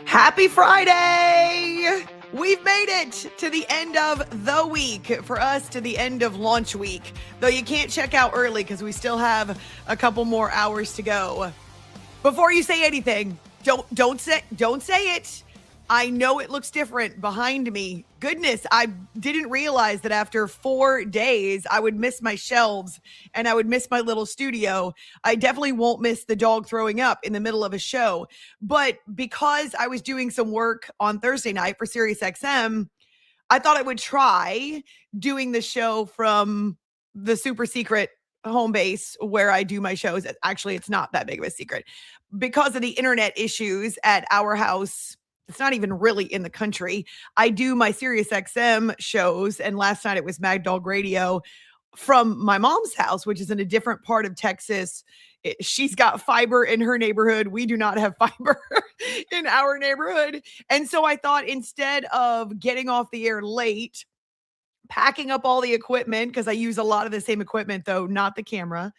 Happy Friday! We've made it to the end of the week, for us to the end of launch week. Though you can't check out early because we still have a couple more hours to go. Before you say anything, don't say it. I know it looks different behind me. Goodness, I didn't realize that after 4 days, I would miss my shelves and I would miss my little studio. I definitely won't miss the dog throwing up in the middle of a show. But because I was doing some work on Thursday night for SiriusXM, I thought I would try doing the show from the super secret home base where I do my shows. Actually, it's not that big of a secret. Because of the internet issues at our house, it's not even really in the country. I do my SiriusXM shows, and last night it was Mad Dog Radio from my mom's house, which is in a different part of Texas. She's got fiber in her neighborhood. We do not have fiber in our neighborhood. And so I thought, instead of getting off the air late, packing up all the equipment, because I use a lot of the same equipment, though not the camera,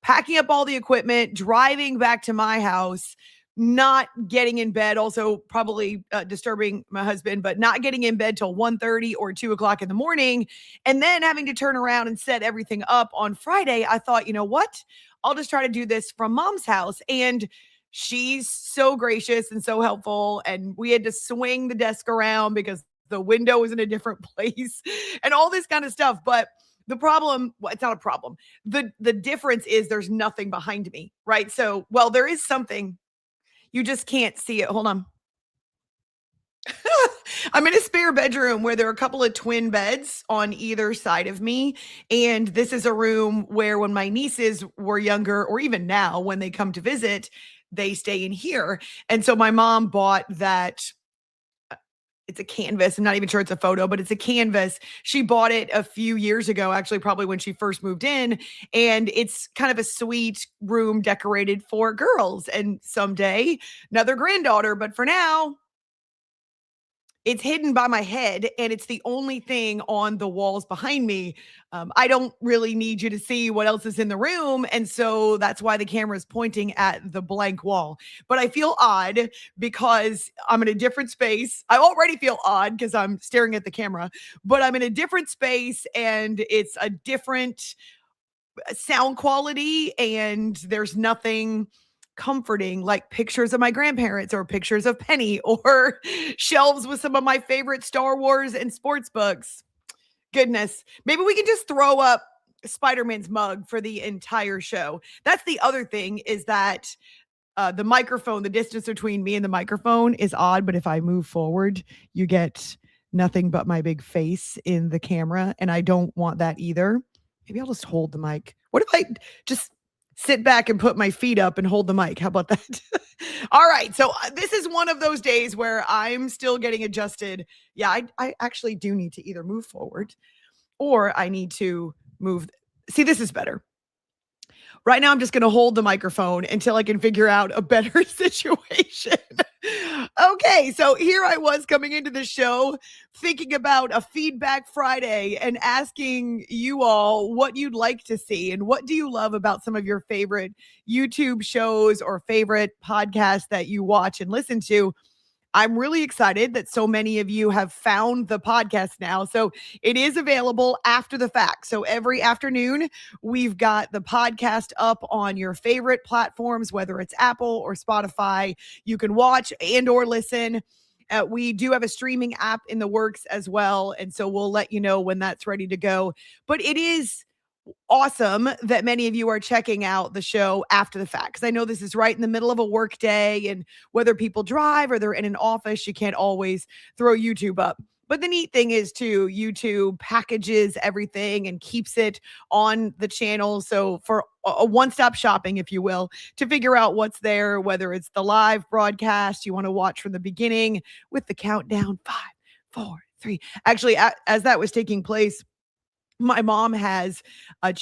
packing up all the equipment, driving back to my house, not getting in bed, also probably disturbing my husband, but not getting in bed till 1:30 or 2 o'clock in the morning, and then having to turn around and set everything up on Friday. I thought, you know what? I'll just try to do this from mom's house. And she's so gracious and so helpful. And we had to swing the desk around because the window was in a different place and all this kind of stuff. But the problem, well, it's not a problem. The difference is there's nothing behind me, right? So, well, there is something. You just can't see it. Hold on. I'm in a spare bedroom where there are a couple of twin beds on either side of me. And this is a room where, when my nieces were younger, or even now when they come to visit, they stay in here. And so my mom bought that. It's a canvas. I'm not even sure it's a photo, but it's a canvas. She bought it a few years ago, actually, probably when she first moved in. And it's kind of a sweet room decorated for girls and someday another granddaughter. But for now, it's hidden by my head, and it's the only thing on the walls behind me. I don't really need you to see what else is in the room, and so that's why the camera is pointing at the blank wall. But I feel odd because I'm in a different space. I already feel odd because I'm staring at the camera, but I'm in a different space, and it's a different sound quality, and there's nothing comforting like pictures of my grandparents or pictures of Penny or shelves with some of my favorite Star Wars and sports books. Goodness, maybe we can just throw up Spider-Man's mug for the entire show. That's the other thing, is that the microphone, the distance between me and the microphone is odd, but if I move forward, you get nothing but my big face in the camera, and I don't want that either. Maybe I'll just hold the mic. What if I just sit back and put my feet up and hold the mic? How about that? All right. So this is one of those days where I'm still getting adjusted. Yeah, I actually do need to either move forward or I need to move. See, this is better. Right now, I'm just going to hold the microphone until I can figure out a better situation. Okay, so here I was coming into the show thinking about a Feedback Friday and asking you all what you'd like to see and what do you love about some of your favorite YouTube shows or favorite podcasts that you watch and listen to. I'm really excited that so many of you have found the podcast now. So it is available after the fact. So every afternoon, we've got the podcast up on your favorite platforms, whether it's Apple or Spotify. You can watch and or listen. We do have a streaming app in the works as well. And so we'll let you know when that's ready to go. But it is awesome that many of you are checking out the show after the fact, because I know this is right in the middle of a work day, and whether people drive or they're in an office, you can't always throw YouTube up. But the neat thing is, too, YouTube packages everything and keeps it on the channel. So for a one-stop shopping, if you will, to figure out what's there, whether it's the live broadcast you want to watch from the beginning with the countdown, 5, 4, 3. Actually, as that was taking place, My mom has a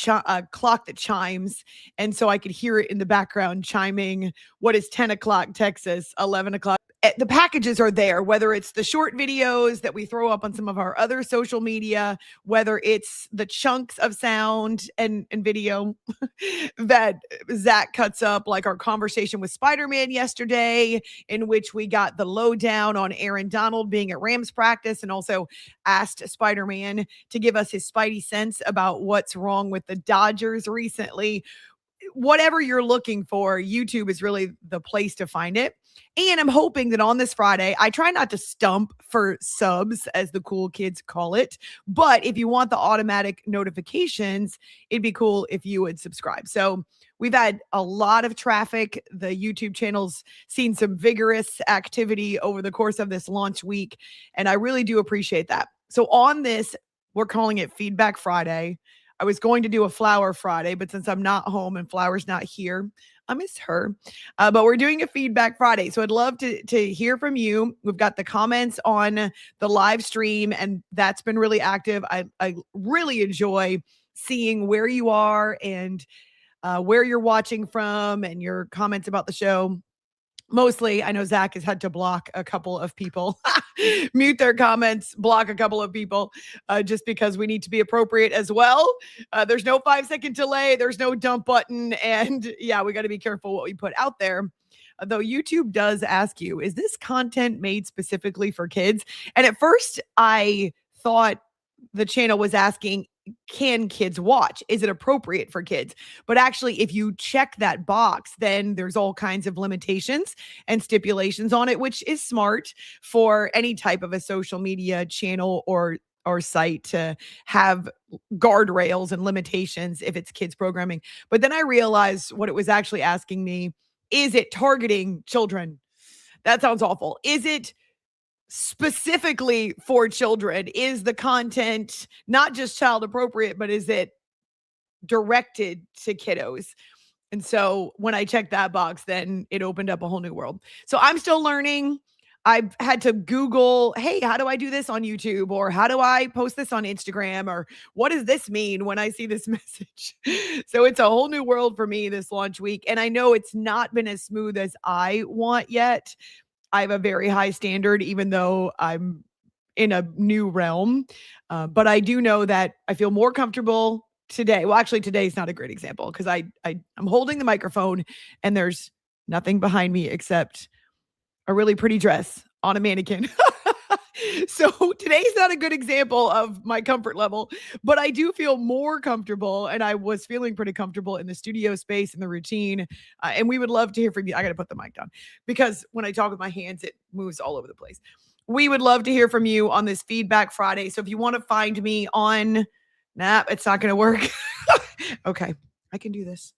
clock that chimes, and so I could hear it in the background chiming. What is 10 o'clock Texas, 11 o'clock? The packages are there, whether it's the short videos that we throw up on some of our other social media, whether it's the chunks of sound and video that Zach cuts up, like our conversation with Spider-Man yesterday, in which we got the lowdown on Aaron Donald being at Rams practice and also asked Spider-Man to give us his spidey sense about what's wrong with the Dodgers recently. Whatever you're looking for, YouTube is really the place to find it. And I'm hoping that on this Friday, I try not to stump for subs, as the cool kids call it. But if you want the automatic notifications, it'd be cool if you would subscribe. So we've had a lot of traffic. The YouTube channel's seen some vigorous activity over the course of this launch week. And I really do appreciate that. So on this, we're calling it Feedback Friday. I was going to do a Flower Friday, but since I'm not home and Flower's not here, I miss her. But we're doing a Feedback Friday. So I'd love to hear from you. We've got the comments on the live stream, and that's been really active. I really enjoy seeing where you are and where you're watching from and your comments about the show. Mostly, I know Zach has had to block a couple of people, mute their comments, block a couple of people, just because we need to be appropriate as well. There's no 5-second delay. There's no dump button. And yeah, we got to be careful what we put out there. Though YouTube does ask you, is this content made specifically for kids? And at first I thought the channel was asking, can kids watch? Is it appropriate for kids? But actually, if you check that box, then there's all kinds of limitations and stipulations on it, which is smart for any type of a social media channel or site to have guardrails and limitations if it's kids programming. But then I realized what it was actually asking me, is it targeting children? That sounds awful. Is it specifically for children? Is the content not just child appropriate, but is it directed to kiddos? And so when I checked that box, then it opened up a whole new world. So I'm still learning. I've had to Google, hey, how do I do this on YouTube? Or how do I post this on Instagram? Or what does this mean when I see this message? So it's a whole new world for me this launch week. And I know it's not been as smooth as I want yet. I have a very high standard, even though I'm in a new realm. But I do know that I feel more comfortable today. Well, actually, today's not a great example because I'm holding the microphone and there's nothing behind me except a really pretty dress on a mannequin. So today's not a good example of my comfort level, but I do feel more comfortable, and I was feeling pretty comfortable in the studio space and the routine. And we would love to hear from you. I got to put the mic down because when I talk with my hands, it moves all over the place. We would love to hear from you on this Feedback Friday. So if you want to find me on, it's not going to work. Okay, I can do this.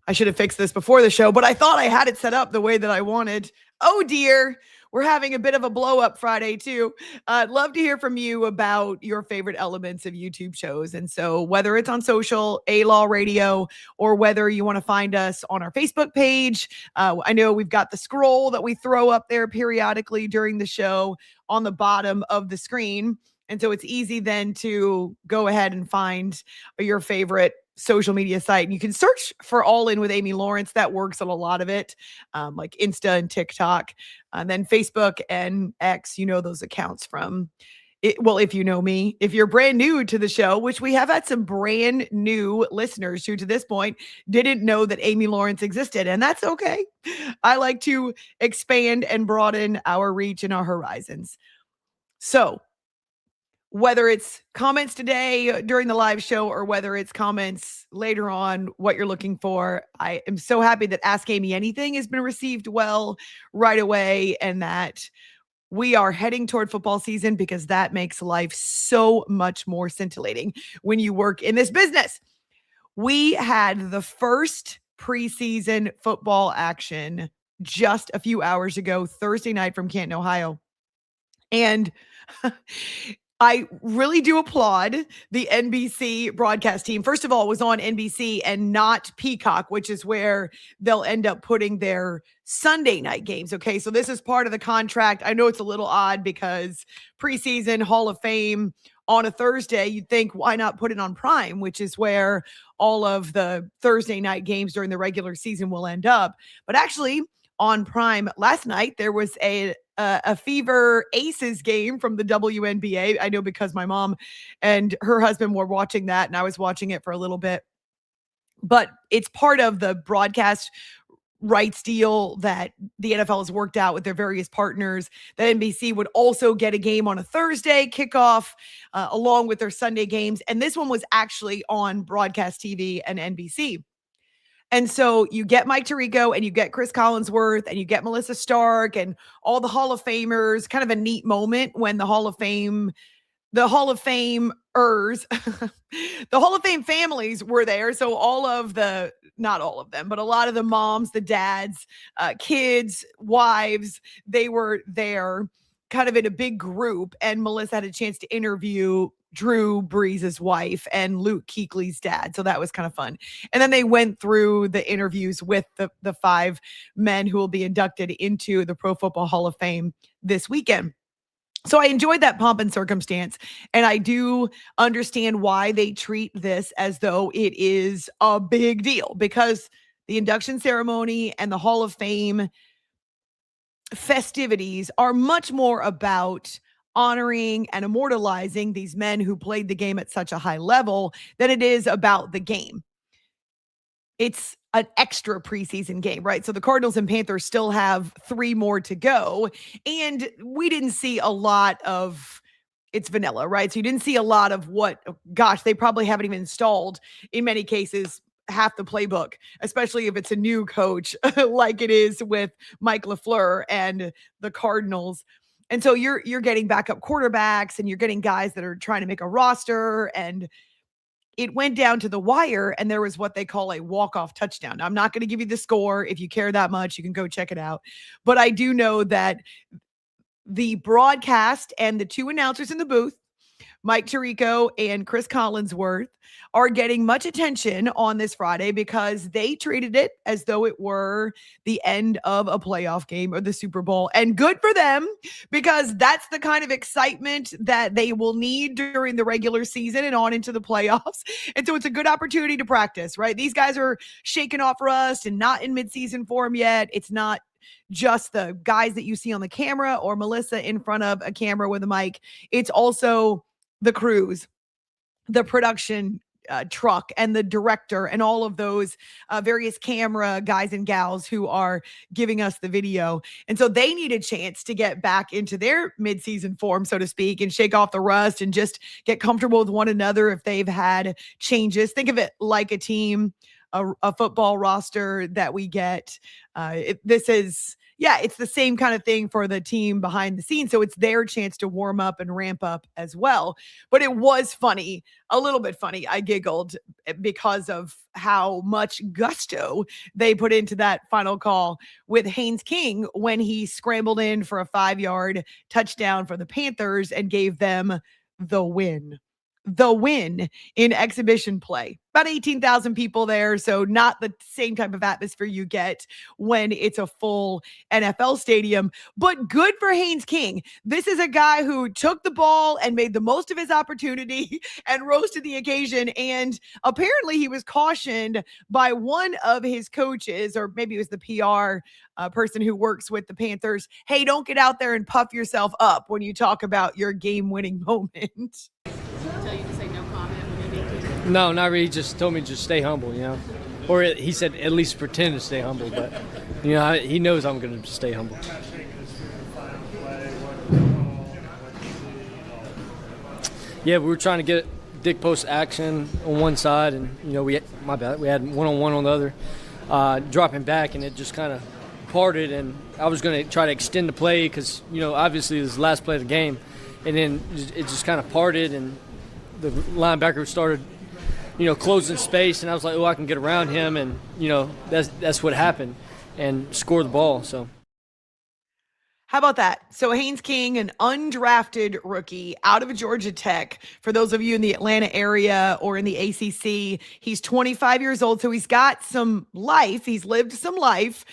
I should have fixed this before the show, but I thought I had it set up the way that I wanted. Oh dear. We're having a bit of a blow up Friday too. I'd love to hear from you about your favorite elements of YouTube shows. And so whether it's on social, A-Law Radio, or whether you want to find us on our Facebook page, I know we've got the scroll that we throw up there periodically during the show on the bottom of the screen. And so it's easy then to go ahead and find your favorite social media site. And you can search for All In with Amy Lawrence. That works on a lot of it, like Insta and TikTok. And then Facebook and X, you know those accounts from it. Well, if you know me, if you're brand new to the show, which we have had some brand new listeners who to this point didn't know that Amy Lawrence existed. And that's okay. I like to expand and broaden our reach and our horizons. So whether it's comments today during the live show or whether it's comments later on, what you're looking for, I am so happy that Ask Amy Anything has been received well right away and that we are heading toward football season because that makes life so much more scintillating when you work in this business. We had the first preseason football action just a few hours ago, Thursday night from Canton, Ohio. And I really do applaud the NBC broadcast team. First of all, it was on NBC and not Peacock, which is where they'll end up putting their Sunday night games. Okay, so this is part of the contract. I know it's a little odd because preseason, Hall of Fame, on a Thursday, you'd think, why not put it on Prime, which is where all of the Thursday night games during the regular season will end up. But actually, on Prime last night, there was a Fever Aces game from the WNBA. I know because my mom and her husband were watching that, and I was watching it for a little bit. But it's part of the broadcast rights deal that the NFL has worked out with their various partners. That NBC would also get a game on a Thursday kickoff along with their Sunday games. And this one was actually on broadcast TV and NBC. And so you get Mike Tirico and you get Chris Collinsworth and you get Melissa Stark and all the Hall of Famers. Kind of a neat moment when the Hall of Famers, the Hall of Fame families were there. So not all of them, but a lot of the moms, the dads, kids, wives, they were there kind of in a big group. And Melissa had a chance to interview Drew Brees' wife and Luke Kuechly's dad. So that was kind of fun. And then they went through the interviews with the 5 men who will be inducted into the Pro Football Hall of Fame this weekend. So I enjoyed that pomp and circumstance, and I do understand why they treat this as though it is a big deal, because the induction ceremony and the Hall of Fame festivities are much more about honoring and immortalizing these men who played the game at such a high level than it is about the game. It's an extra preseason game, right? So the Cardinals and Panthers still have 3 more to go. And we didn't see a lot of, it's vanilla, right? So you didn't see a lot of they probably haven't even installed, in many cases, half the playbook, especially if it's a new coach like it is with Mike LaFleur and the Cardinals. And so you're getting backup quarterbacks and you're getting guys that are trying to make a roster, and it went down to the wire, and there was what they call a walk-off touchdown. Now, I'm not going to give you the score. If you care that much, you can go check it out. But I do know that the broadcast and the 2 announcers in the booth, Mike Tirico and Chris Collinsworth, are getting much attention on this Friday because they treated it as though it were the end of a playoff game or the Super Bowl. And good for them, because that's the kind of excitement that they will need during the regular season and on into the playoffs. And so it's a good opportunity to practice, right? These guys are shaking off rust and not in midseason form yet. It's not just the guys that you see on the camera or Melissa in front of a camera with a mic. It's also the crews, the production truck, and the director, and all of those various camera guys and gals who are giving us the video. And so they need a chance to get back into their midseason form, so to speak, and shake off the rust and just get comfortable with one another if they've had changes. Think of it like a team, a football roster that we get. It's the same kind of thing for the team behind the scenes. So it's their chance to warm up and ramp up as well. But it was funny, a little bit funny. I giggled because of how much gusto they put into that final call with Haynes King when he scrambled in for a 5-yard touchdown for the Panthers and gave them the win in exhibition play. About 18,000 people there, so not the same type of atmosphere you get when it's a full NFL stadium, but good for Haynes King. This is a guy who took the ball and made the most of his opportunity and rose to the occasion, and apparently he was cautioned by one of his coaches, or maybe it was the PR person who works with the Panthers. Hey, don't get out there and puff yourself up when you talk about your game-winning moment. Tell you to say no comment when you need to? No, not really. He just told me to just stay humble, Or he said at least pretend to stay humble, but, he knows I'm going to stay humble. Yeah, we were trying to get Dick Post action on one side, and, we had one-on-one on the other, dropping back, and it just kind of parted, and I was going to try to extend the play because, obviously this is the last play of the game, and then it just kind of parted, and the linebacker started, closing space, and I was like, I can get around him, and, that's what happened, and score the ball, so. How about that? So Haynes King, an undrafted rookie out of Georgia Tech. For those of you in the Atlanta area or in the ACC, he's 25 years old, so he's got some life. He's lived some life,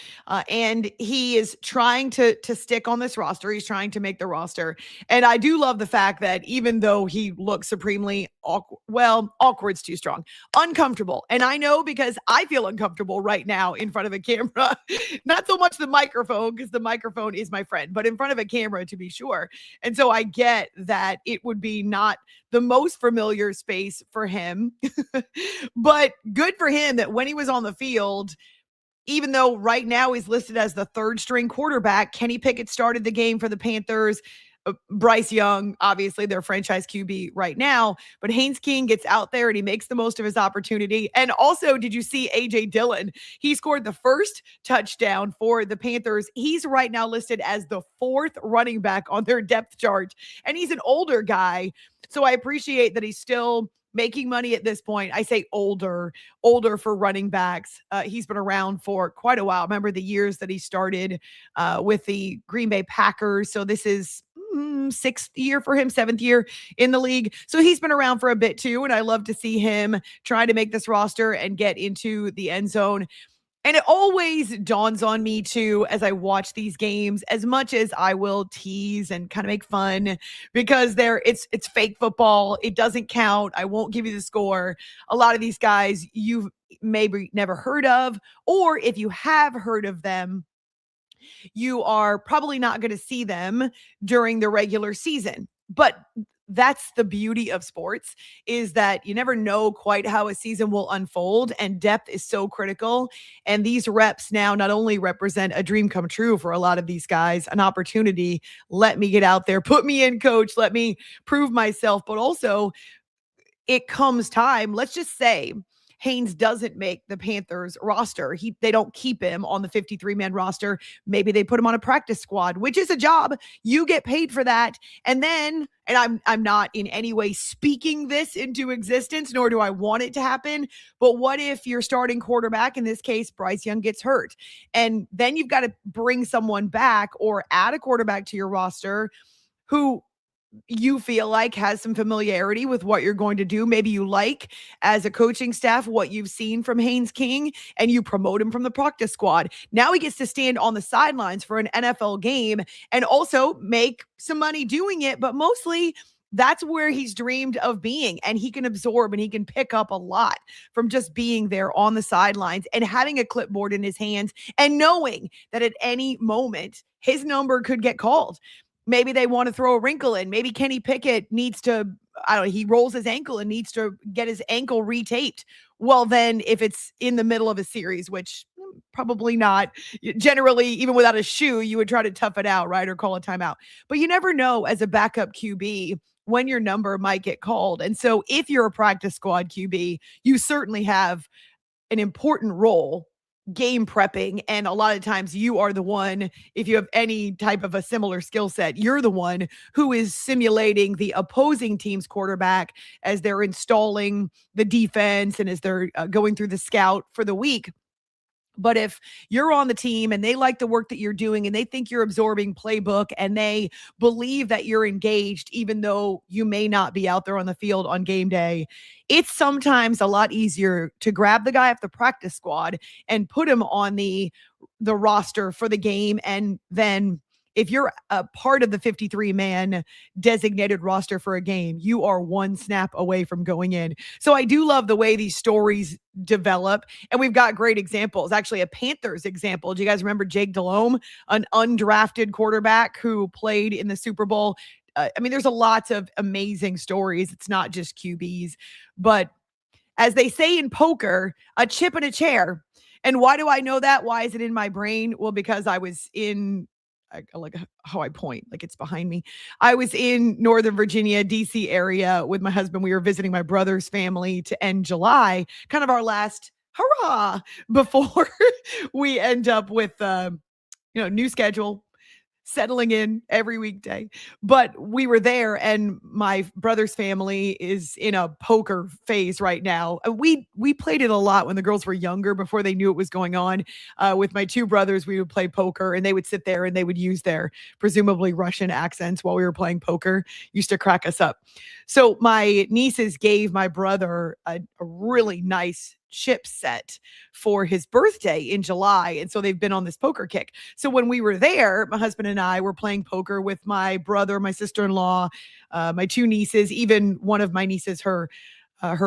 and he is trying to stick on this roster. He's trying to make the roster, and I do love the fact that even though he looks supremely awkward's too strong, uncomfortable, and I know because I feel uncomfortable right now in front of a camera. Not so much the microphone, because the microphone is my friend, but in front of a camera to be sure. And so I get that it would be not the most familiar space for him, but good for him that when he was on the field, even though right now he's listed as the third string quarterback, Kenny Pickett started the game for the Panthers. Bryce Young, obviously their franchise QB right now, but Haynes King gets out there and he makes the most of his opportunity. And also, did you see AJ Dillon? He scored the first touchdown for the Panthers. He's right now listed as the fourth running back on their depth chart, and he's an older guy. So I appreciate that he's still making money at this point. I say older for running backs. He's been around for quite a while. Remember the years that he started with the Green Bay Packers. So this is sixth year for him, seventh year in the league. So he's been around for a bit too. And I love to see him try to make this roster and get into the end zone. And it always dawns on me too, as I watch these games, as much as I will tease and kind of make fun, because it's fake football. It doesn't count. I won't give you the score. A lot of these guys you've maybe never heard of, or if you have heard of them, you are probably not going to see them during the regular season. But that's the beauty of sports, is that you never know quite how a season will unfold, and depth is so critical. And these reps now not only represent a dream come true for a lot of these guys, an opportunity, let me get out there, put me in, coach, let me prove myself, but also it comes time. Let's just say Haynes doesn't make the Panthers roster. They don't keep him on the 53-man roster. Maybe they put him on a practice squad, which is a job. You get paid for that. And then, and I'm not in any way speaking this into existence, nor do I want it to happen, but what if your starting quarterback, in this case, Bryce Young, gets hurt? And then you've got to bring someone back or add a quarterback to your roster who you feel like has some familiarity with what you're going to do. Maybe you like, as a coaching staff, what you've seen from Haynes King, and you promote him from the practice squad. Now he gets to stand on the sidelines for an NFL game and also make some money doing it. But mostly that's where he's dreamed of being, and he can absorb and he can pick up a lot from just being there on the sidelines and having a clipboard in his hands and knowing that at any moment his number could get called. Maybe they want to throw a wrinkle in. Maybe Kenny Pickett needs to, I don't know, he rolls his ankle and needs to get his ankle retaped. Well, then if it's in the middle of a series, which probably not, generally, even without a shoe, you would try to tough it out, right? Or call a timeout. But you never know as a backup QB when your number might get called. And so if you're a practice squad QB, you certainly have an important role game prepping. And a lot of times you are the one, if you have any type of a similar skill set, you're the one who is simulating the opposing team's quarterback as they're installing the defense and as they're going through the scout for the week. But if you're on the team and they like the work that you're doing and they think you're absorbing playbook and they believe that you're engaged, even though you may not be out there on the field on game day, it's sometimes a lot easier to grab the guy off the practice squad and put him on the roster for the game. And then if you're a part of the 53-man designated roster for a game, you are one snap away from going in. So I do love the way these stories develop. And we've got great examples. Actually, a Panthers example. Do you guys remember Jake Delhomme, an undrafted quarterback who played in the Super Bowl? I mean, there's a lots of amazing stories. It's not just QBs. But as they say in poker, a chip in a chair. And why do I know that? Why is it in my brain? Well, because I was in, I like how I point, like it's behind me. I was in Northern Virginia, DC area with my husband. We were visiting my brother's family to end July, kind of our last hurrah before we end up with, new schedule, settling in every weekday. But we were there, and my brother's family is in a poker phase right now. We played it a lot when the girls were younger, before they knew what was going on. With my two brothers, we would play poker, and they would sit there and they would use their presumably Russian accents while we were playing poker. Used to crack us up. So my nieces gave my brother a really nice chip set for his birthday in July. And so they've been on this poker kick. So when we were there, my husband and I were playing poker with my brother, my sister-in-law, my two nieces, even one of my nieces, her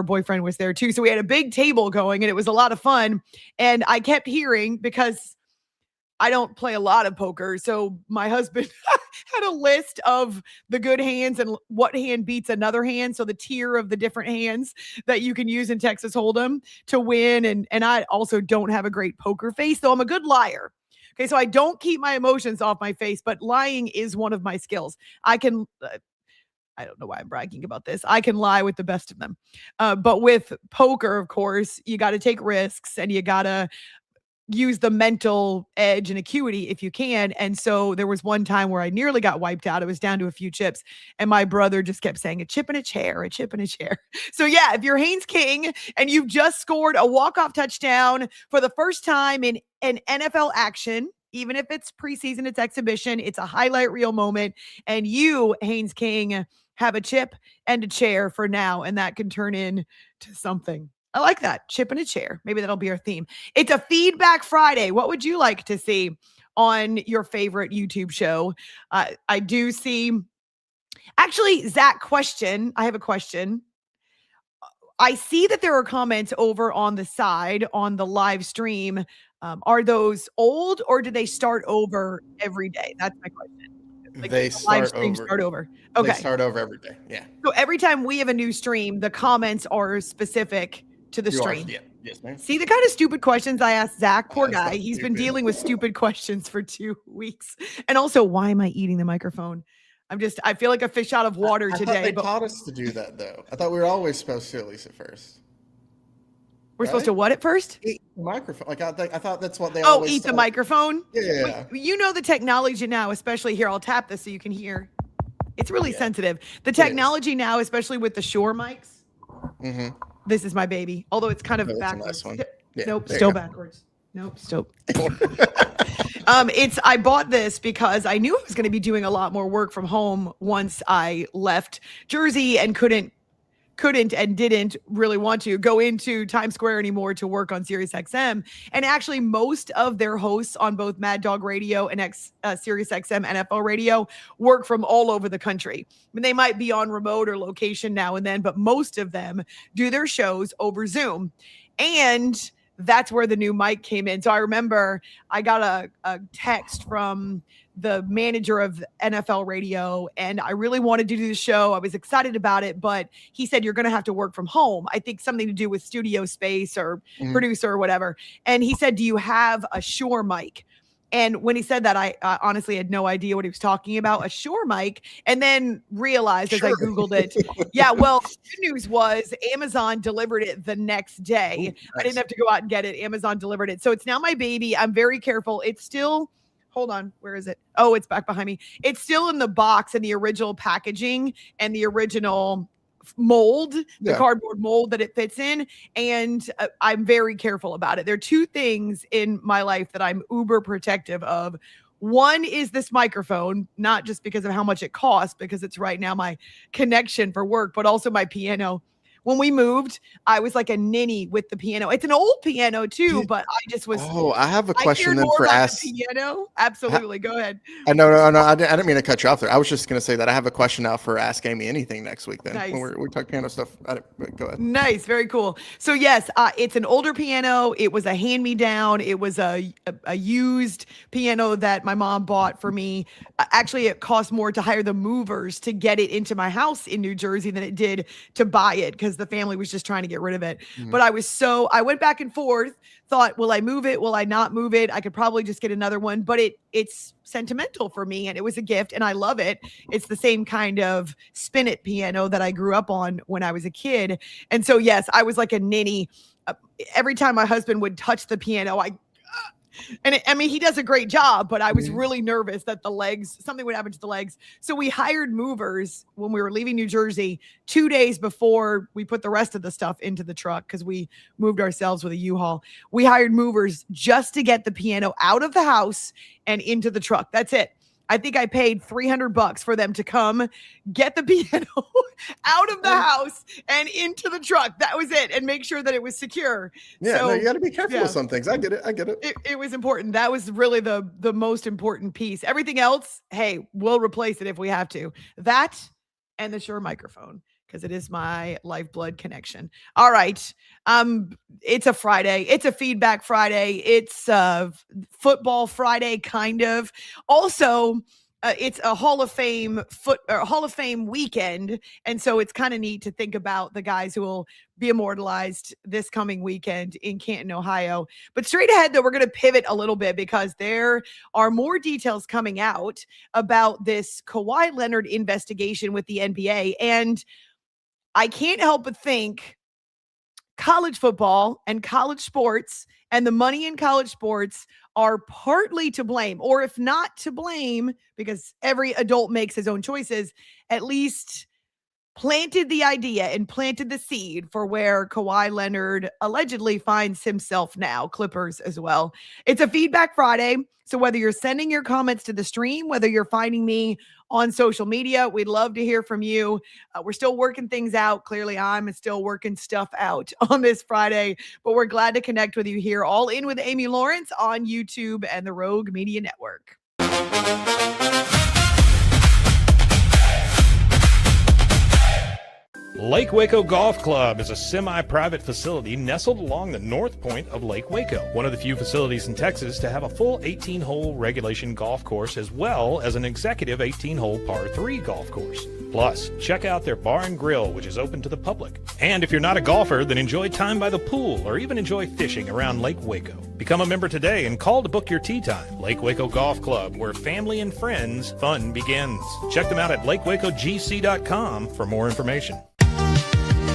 boyfriend was there too. So we had a big table going, and it was a lot of fun. And I kept hearing, because I don't play a lot of poker, so my husband had a list of the good hands and what hand beats another hand. So the tier of the different hands that you can use in Texas Hold'em to win. And I also don't have a great poker face, though I'm a good liar. Okay, so I don't keep my emotions off my face, but lying is one of my skills. I can, I don't know why I'm bragging about this. I can lie with the best of them. But with poker, of course, you got to take risks, and you got to use the mental edge and acuity if you can. And so there was one time where I nearly got wiped out. It was down to a few chips, and my brother just kept saying, a chip and a chair, a chip and a chair. So yeah, if you're Haynes King and you've just scored a walk-off touchdown for the first time in an NFL action, even if it's preseason, it's exhibition, it's a highlight reel moment, and you, Haynes King, have a chip and a chair for now, and that can turn into something. I like that. Chip and a chair. Maybe that'll be our theme. It's a Feedback Friday. What would you like to see on your favorite YouTube show? I do see, actually, Zach, question. I have a question. I see that there are comments over on the side on the live stream. Are those old, or do they start over every day? That's my question. Like, They the live start stream over. start over. They Okay. start over every day. Yeah. So every time we have a new stream, the comments are specific to the You are. stream. Yeah. Yes, ma'am. See the kind of stupid questions I asked Zach? Poor That's so guy. He's been stupid. dealing with stupid questions for 2 weeks. And also, why am I eating the microphone? I feel like a fish out of water I thought today, they but taught us to do that, though. I thought we were always supposed to, at least at first. we're supposed to right? what at first? Eat the microphone. Like, I thought that's what they Oh, always eat the taught. microphone? Yeah. Well, you know the technology now, especially here. I'll tap this so you can hear. It's really Yeah. sensitive. The is. technology now, especially with the Shure mics. Mm-hmm. This is my baby. Although it's kind of Oh, that's a backwards. nice one. Yeah, Nope, there you still go. backwards. Nope, still. I bought this because I knew I was going to be doing a lot more work from home once I left Jersey and couldn't and didn't really want to go into Times Square anymore to work on SiriusXM. And actually, most of their hosts on both Mad Dog Radio and SiriusXM NFL Radio work from all over the country. I mean, they might be on remote or location now and then, but most of them do their shows over Zoom. And that's where the new mic came in. So I remember I got a text from the manager of NFL Radio, and I really wanted to do the show. I was excited about it, but he said, you're going to have to work from home. I think something to do with studio space or producer or whatever. And he said, do you have a Shure mic? And when he said that, I honestly had no idea what he was talking about, a Shure mic, and then realized as I Googled it. Yeah, well, the good news was Amazon delivered it the next day. I didn't have to go out and get it. Amazon delivered it. So it's now my baby. I'm very careful. It's still, hold on, where is it? Oh, it's back behind me. It's still in the box and the original packaging and the original mold, the cardboard mold that it fits in. And I'm very careful about it. There are two things in my life that I'm uber protective of. One is this microphone, not just because of how much it costs, because it's right now my connection for work, but also my piano. When we moved, I was like a ninny with the piano. It's an old piano too, but I just was. Oh, I have a I question cared then more for about Ask. the piano. Absolutely, go ahead. No. I didn't mean to cut you off there. I was just going to say that I have a question now for Ask Amy Anything next week. Then Nice. when we talk piano stuff. Go ahead. Nice, very cool. So yes, it's an older piano. It was a hand-me-down. It was a used piano that my mom bought for me. Actually, it cost more to hire the movers to get it into my house in New Jersey than it did to buy it, because the family was just trying to get rid of it. But I went back and forth, thought, will I move it? Will I not move it? I could probably just get another one, but it's sentimental for me, and it was a gift, and I love it. It's the same kind of spinet piano that I grew up on when I was a kid. And so, yes, I was like a ninny. Every time my husband would touch the piano, And I mean, he does a great job, but I was really nervous that something would happen to the legs. So we hired movers when we were leaving New Jersey 2 days before we put the rest of the stuff into the truck because we moved ourselves with a U-Haul. We hired movers just to get the piano out of the house and into the truck. That's it. I think I paid $300 for them to come get the piano out of the house and into the truck. That was it. And make sure that it was secure. Yeah, So, no, you got to be careful with some things. I get it. it was important. That was really the most important piece. Everything else, hey, we'll replace it if we have to. That and the Shure microphone, because it is my lifeblood connection. All right. It's a Friday. It's a feedback Friday. It's football Friday, kind of. Also, it's a Hall of Fame weekend, and so it's kind of neat to think about the guys who will be immortalized this coming weekend in Canton, Ohio. But straight ahead, though, we're going to pivot a little bit because there are more details coming out about this Kawhi Leonard investigation with the NBA, and I can't help but think college football and college sports and the money in college sports are partly to blame, or if not to blame, because every adult makes his own choices, at least planted the idea and planted the seed for where Kawhi Leonard allegedly finds himself now, Clippers as well. It's a Feedback Friday. So whether you're sending your comments to the stream, whether you're finding me on social media, we'd love to hear from you. We're still working things out. Clearly, I'm still working stuff out on this Friday, but we're glad to connect with you here. All In with Amy Lawrence on YouTube and the Rogue Media Network. Lake Waco Golf Club is a semi-private facility nestled along the north point of Lake Waco, one of the few facilities in Texas to have a full 18-hole regulation golf course as well as an executive 18-hole par 3 golf course. Plus, check out their bar and grill, which is open to the public. And if you're not a golfer, then enjoy time by the pool or even enjoy fishing around Lake Waco. Become a member today and call to book your tee time. Lake Waco Golf Club, where family and friends fun begins. Check them out at lakewacogc.com for more information.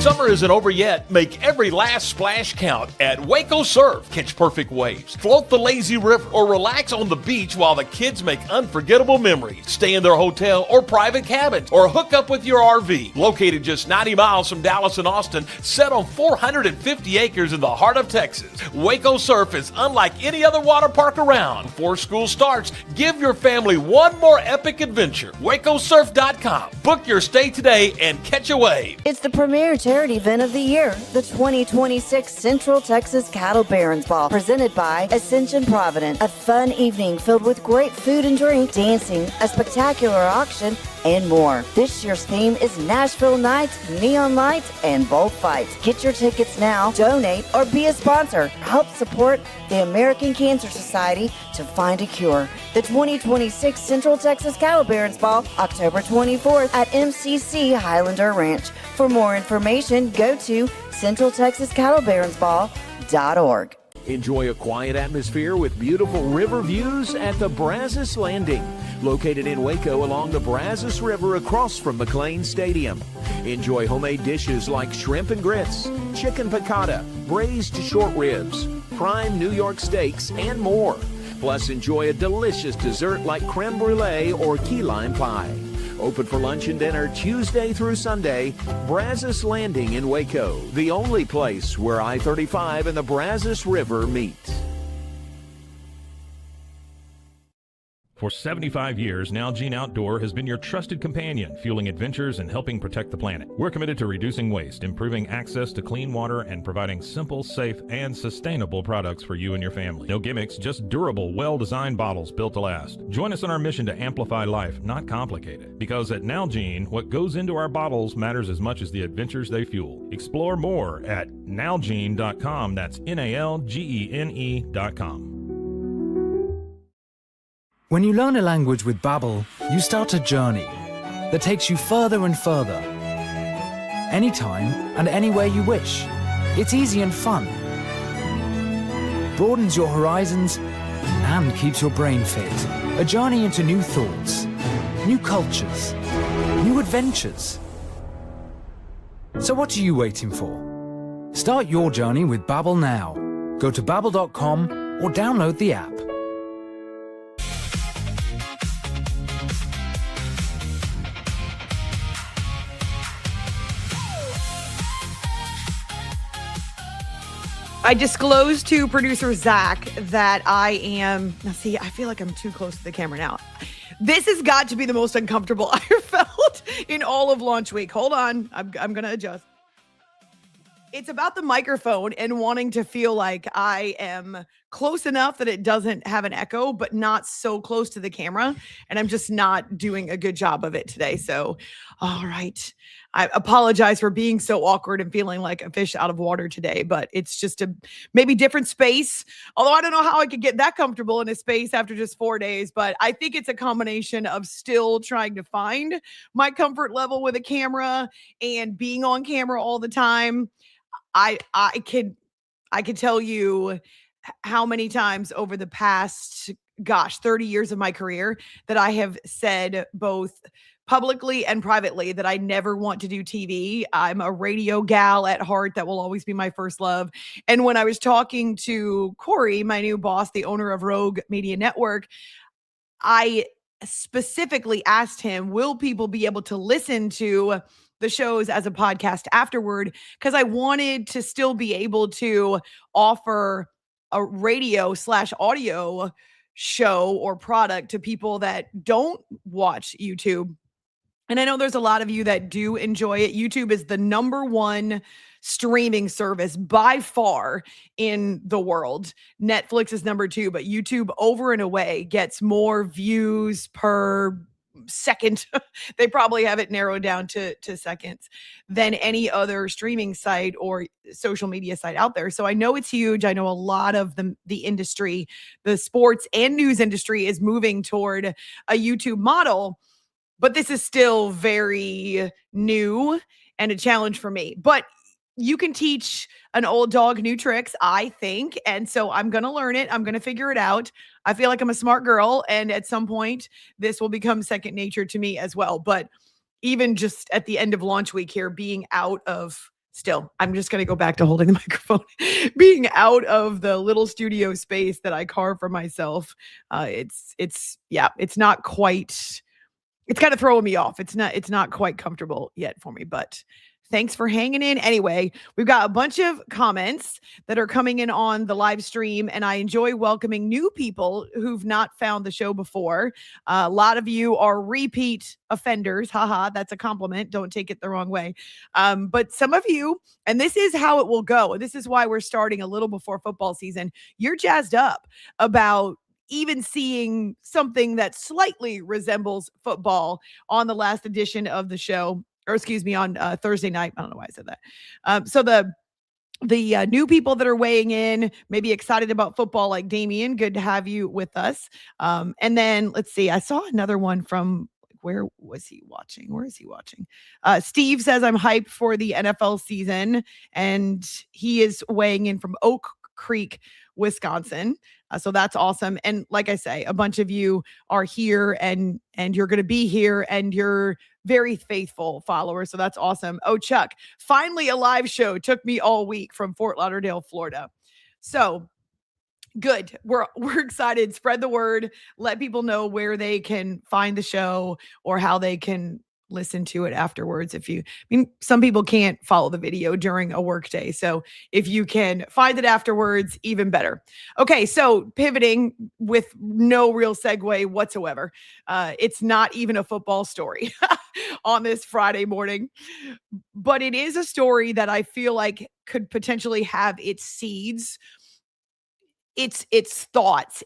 Summer isn't over yet. Make every last splash count at Waco Surf. Catch perfect waves, float the lazy river, or relax on the beach while the kids make unforgettable memories. Stay in their hotel or private cabins, or hook up with your RV. Located just 90 miles from Dallas and Austin, set on 450 acres in the heart of Texas, Waco Surf is unlike any other water park around. Before school starts, give your family one more epic adventure. WacoSurf.com. Book your stay today and catch a wave. It's the premier charity event of the year, the 2026 Central Texas Cattle Barons Ball, presented by Ascension Providence. A fun evening filled with great food and drink, dancing, a spectacular auction, and more. This year's theme is Nashville Nights, Neon Lights, and Bullfights. Get your tickets now, donate, or be a sponsor. Help support the American Cancer Society to find a cure. The 2026 Central Texas Cattle Barons Ball, October 24th at MCC Highlander Ranch. For more information, go to centraltexascattlebaronsball.org. Enjoy a quiet atmosphere with beautiful river views at the Brazos Landing, located in Waco along the Brazos River across from McLean Stadium. Enjoy homemade dishes like shrimp and grits, chicken piccata, braised short ribs, prime New York steaks, and more. Plus, enjoy a delicious dessert like creme brulee or key lime pie. Open for lunch and dinner Tuesday through Sunday. Brazos Landing in Waco, the only place where I-35 and the Brazos River meet. For 75 years, Nalgene Outdoor has been your trusted companion, fueling adventures and helping protect the planet. We're committed to reducing waste, improving access to clean water, and providing simple, safe, and sustainable products for you and your family. No gimmicks, just durable, well-designed bottles built to last. Join us in our mission to amplify life, not complicate it. Because at Nalgene, what goes into our bottles matters as much as the adventures they fuel. Explore more at nalgene.com. That's NALGENE.com. When you learn a language with Babbel, you start a journey that takes you further and further. Anytime and anywhere you wish. It's easy and fun. Broadens your horizons and keeps your brain fit. A journey into new thoughts, new cultures, new adventures. So what are you waiting for? Start your journey with Babbel now. Go to babbel.com or download the app. I disclosed to producer Zach that I am, now see, I feel like I'm too close to the camera now. This has got to be the most uncomfortable I've felt in all of launch week. Hold on, I'm going to adjust. It's about the microphone and wanting to feel like I am close enough that it doesn't have an echo, but not so close to the camera. And I'm just not doing a good job of it today. So, all right. I apologize for being so awkward and feeling like a fish out of water today, but it's just a maybe different space. Although I don't know how I could get that comfortable in a space after just 4 days, but I think it's a combination of still trying to find my comfort level with a camera and being on camera all the time. I could tell you how many times over the past, 30 years of my career that I have said both publicly and privately that I never want to do TV. I'm a radio gal at heart. That will always be my first love. And when I was talking to Corey, my new boss, the owner of Rogue Media Network, I specifically asked him, will people be able to listen to the shows as a podcast afterward? Because I wanted to still be able to offer a radio/audio show or product to people that don't watch YouTube. And I know there's a lot of you that do enjoy it. YouTube is the number one streaming service by far in the world. Netflix is number 2, but YouTube over and away gets more views per second. They probably have it narrowed down to seconds than any other streaming site or social media site out there. So I know it's huge. I know a lot of the industry, the sports and news industry, is moving toward a YouTube model. But this is still very new and a challenge for me. But you can teach an old dog new tricks, I think. And so I'm going to learn it. I'm going to figure it out. I feel like I'm a smart girl. And at some point, this will become second nature to me as well. But even just at the end of launch week here, being out of I'm just going to go back to holding the microphone, being out of the little studio space that I carved for myself. It's not quite... It's kind of throwing me off. It's not quite comfortable yet for me, but thanks for hanging in. Anyway, we've got a bunch of comments that are coming in on the live stream, and I enjoy welcoming new people who've not found the show before. A lot of you are repeat offenders. Haha, that's a compliment. Don't take it the wrong way. But some of you, and this is how it will go. This is why we're starting a little before football season. You're jazzed up about even seeing something that slightly resembles football on the last edition of the show, or excuse me, on Thursday night. I don't know why I said that. So the new people that are weighing in, maybe excited about football like Damien, good to have you with us. And then let's see, I saw another one from, where was he watching? Where is he watching? Steve says, I'm hyped for the NFL season, and he is weighing in from Oak Creek, Wisconsin. So that's awesome. And like I say, a bunch of you are here and you're going to be here, and you're very faithful followers. So that's awesome. Oh, Chuck, finally a live show. Took me all week from Fort Lauderdale, Florida. So good. We're excited. Spread the word. Let people know where they can find the show or how they can listen to it afterwards. Some people can't follow the video during a work day. So if you can find it afterwards, even better. Okay. So pivoting with no real segue whatsoever. It's not even a football story on this Friday morning, but it is a story that I feel like could potentially have its seeds, its thoughts,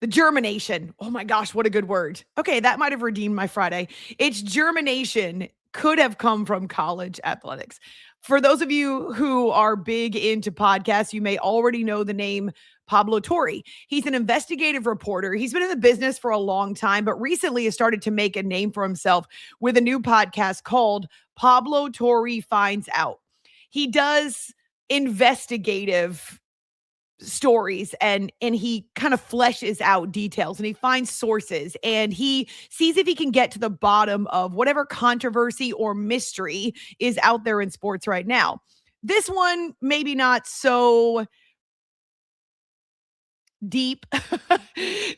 the germination. Oh my gosh, what a good word. Okay, that might have redeemed my Friday. Its germination could have come from college athletics. For those of you who are big into podcasts, you may already know the name Pablo Torre. He's an investigative reporter. He's been in the business for a long time, but recently has started to make a name for himself with a new podcast called Pablo Torre Finds Out. He does investigative stories and he kind of fleshes out details, and he finds sources, and he sees if he can get to the bottom of whatever controversy or mystery is out there in sports right now. This one, maybe not so deep.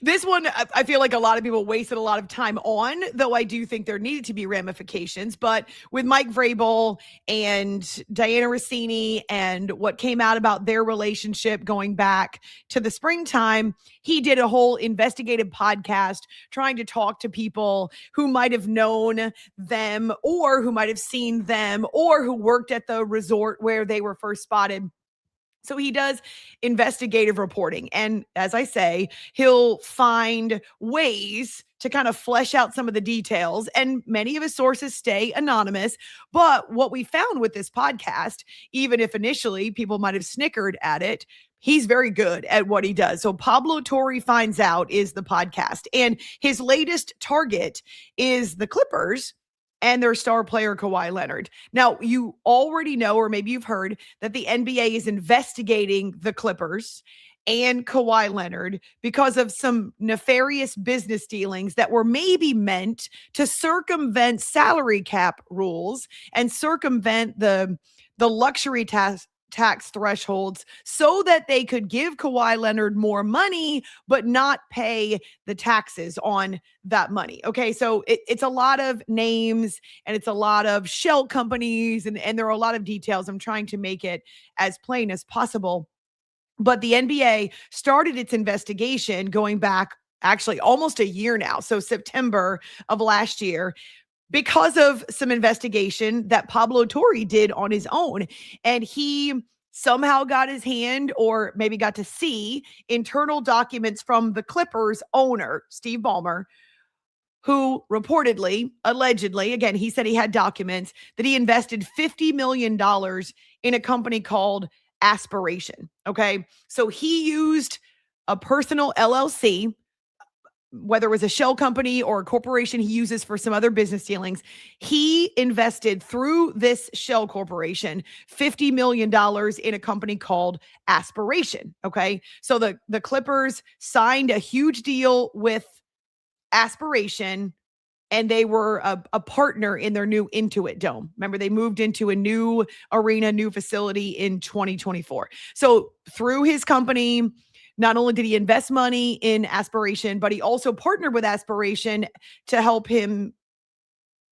This one, I feel like a lot of people wasted a lot of time on, though I do think there needed to be ramifications. But with Mike Vrabel and Diana Rossini and what came out about their relationship going back to the springtime, he did a whole investigative podcast trying to talk to people who might have known them or who might have seen them or who worked at the resort where they were first spotted. So he does investigative reporting. And as I say, he'll find ways to kind of flesh out some of the details. And many of his sources stay anonymous. But what we found with this podcast, even if initially people might have snickered at it, he's very good at what he does. So Pablo Torre Finds Out is the podcast. And his latest target is the Clippers and their star player Kawhi Leonard. Now, you already know, or maybe you've heard, that the NBA is investigating the Clippers and Kawhi Leonard because of some nefarious business dealings that were maybe meant to circumvent salary cap rules and circumvent the luxury tax thresholds so that they could give Kawhi Leonard more money, but not pay the taxes on that money. Okay, so it's a lot of names and it's a lot of shell companies and there are a lot of details. I'm trying to make it as plain as possible. But the NBA started its investigation going back actually almost a year now. So September of last year, because of some investigation that Pablo Torre did on his own. And he somehow got his hand or maybe got to see internal documents from the Clippers owner, Steve Ballmer, who reportedly, allegedly, again, he said he had documents that he invested $50 million in a company called Aspiration. Okay. So he used a personal LLC, whether it was a shell company or a corporation he uses for some other business dealings. He invested through this shell corporation $50 million in a company called Aspiration. Okay. So the Clippers signed a huge deal with Aspiration, and they were a partner in their new Intuit Dome. Remember, they moved into a new arena, new facility in 2024. So through his company, not only did he invest money in Aspiration, but he also partnered with Aspiration to help him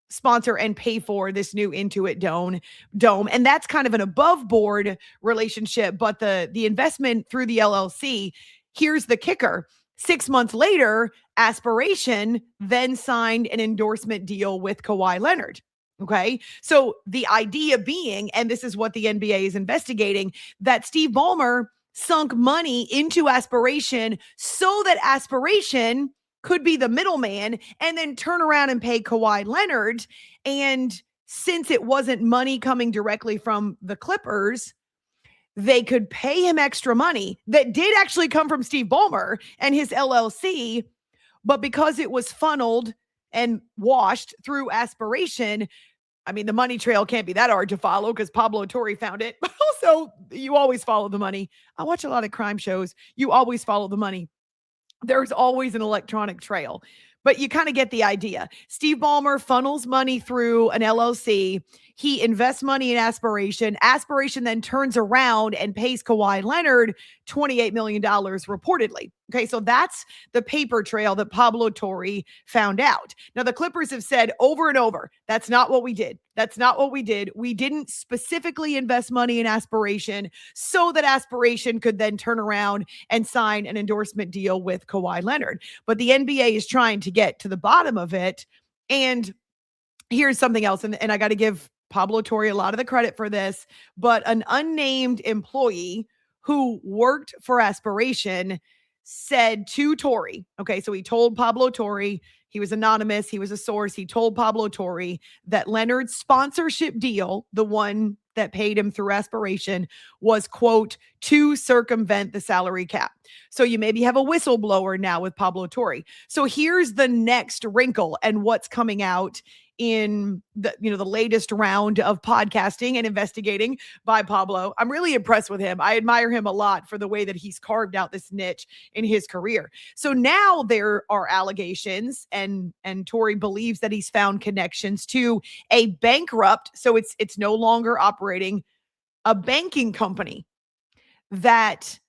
sponsor and pay for this new Intuit Dome. And that's kind of an above board relationship. But the investment through the LLC, here's the kicker. 6 months later, Aspiration then signed an endorsement deal with Kawhi Leonard. Okay. So the idea being, and this is what the NBA is investigating, that Steve Ballmer sunk money into Aspiration so that Aspiration could be the middleman and then turn around and pay Kawhi Leonard. And since it wasn't money coming directly from the Clippers, they could pay him extra money that did actually come from Steve Ballmer and his LLC. But because it was funneled and washed through Aspiration, I mean, the money trail can't be that hard to follow because Pablo Torre found it. But also, you always follow the money. I watch a lot of crime shows. You always follow the money. There's always an electronic trail. But you kind of get the idea. Steve Ballmer funnels money through an LLC. He invests money in Aspiration. Aspiration then turns around and pays Kawhi Leonard $28 million reportedly. Okay, so that's the paper trail that Pablo Torre found out. Now, the Clippers have said over and over, that's not what we did. That's not what we did. We didn't specifically invest money in Aspiration so that Aspiration could then turn around and sign an endorsement deal with Kawhi Leonard. But the NBA is trying to get to the bottom of it. And here's something else. And I got to give Pablo Torre a lot of the credit for this, but an unnamed employee who worked for Aspiration said to Torre, okay, so he told Pablo Torre, he was anonymous, he was a source, he told Pablo Torre that Leonard's sponsorship deal, the one that paid him through Aspiration, was, quote, to circumvent the salary cap. So you maybe have a whistleblower now with Pablo Torre. So here's the next wrinkle and what's coming out in the latest round of podcasting and investigating by Pablo. I'm really impressed with him. I admire him a lot for the way that he's carved out this niche in his career. So now there are allegations, and Torre believes that he's found connections to a bankrupt, so it's no longer operating, a banking company that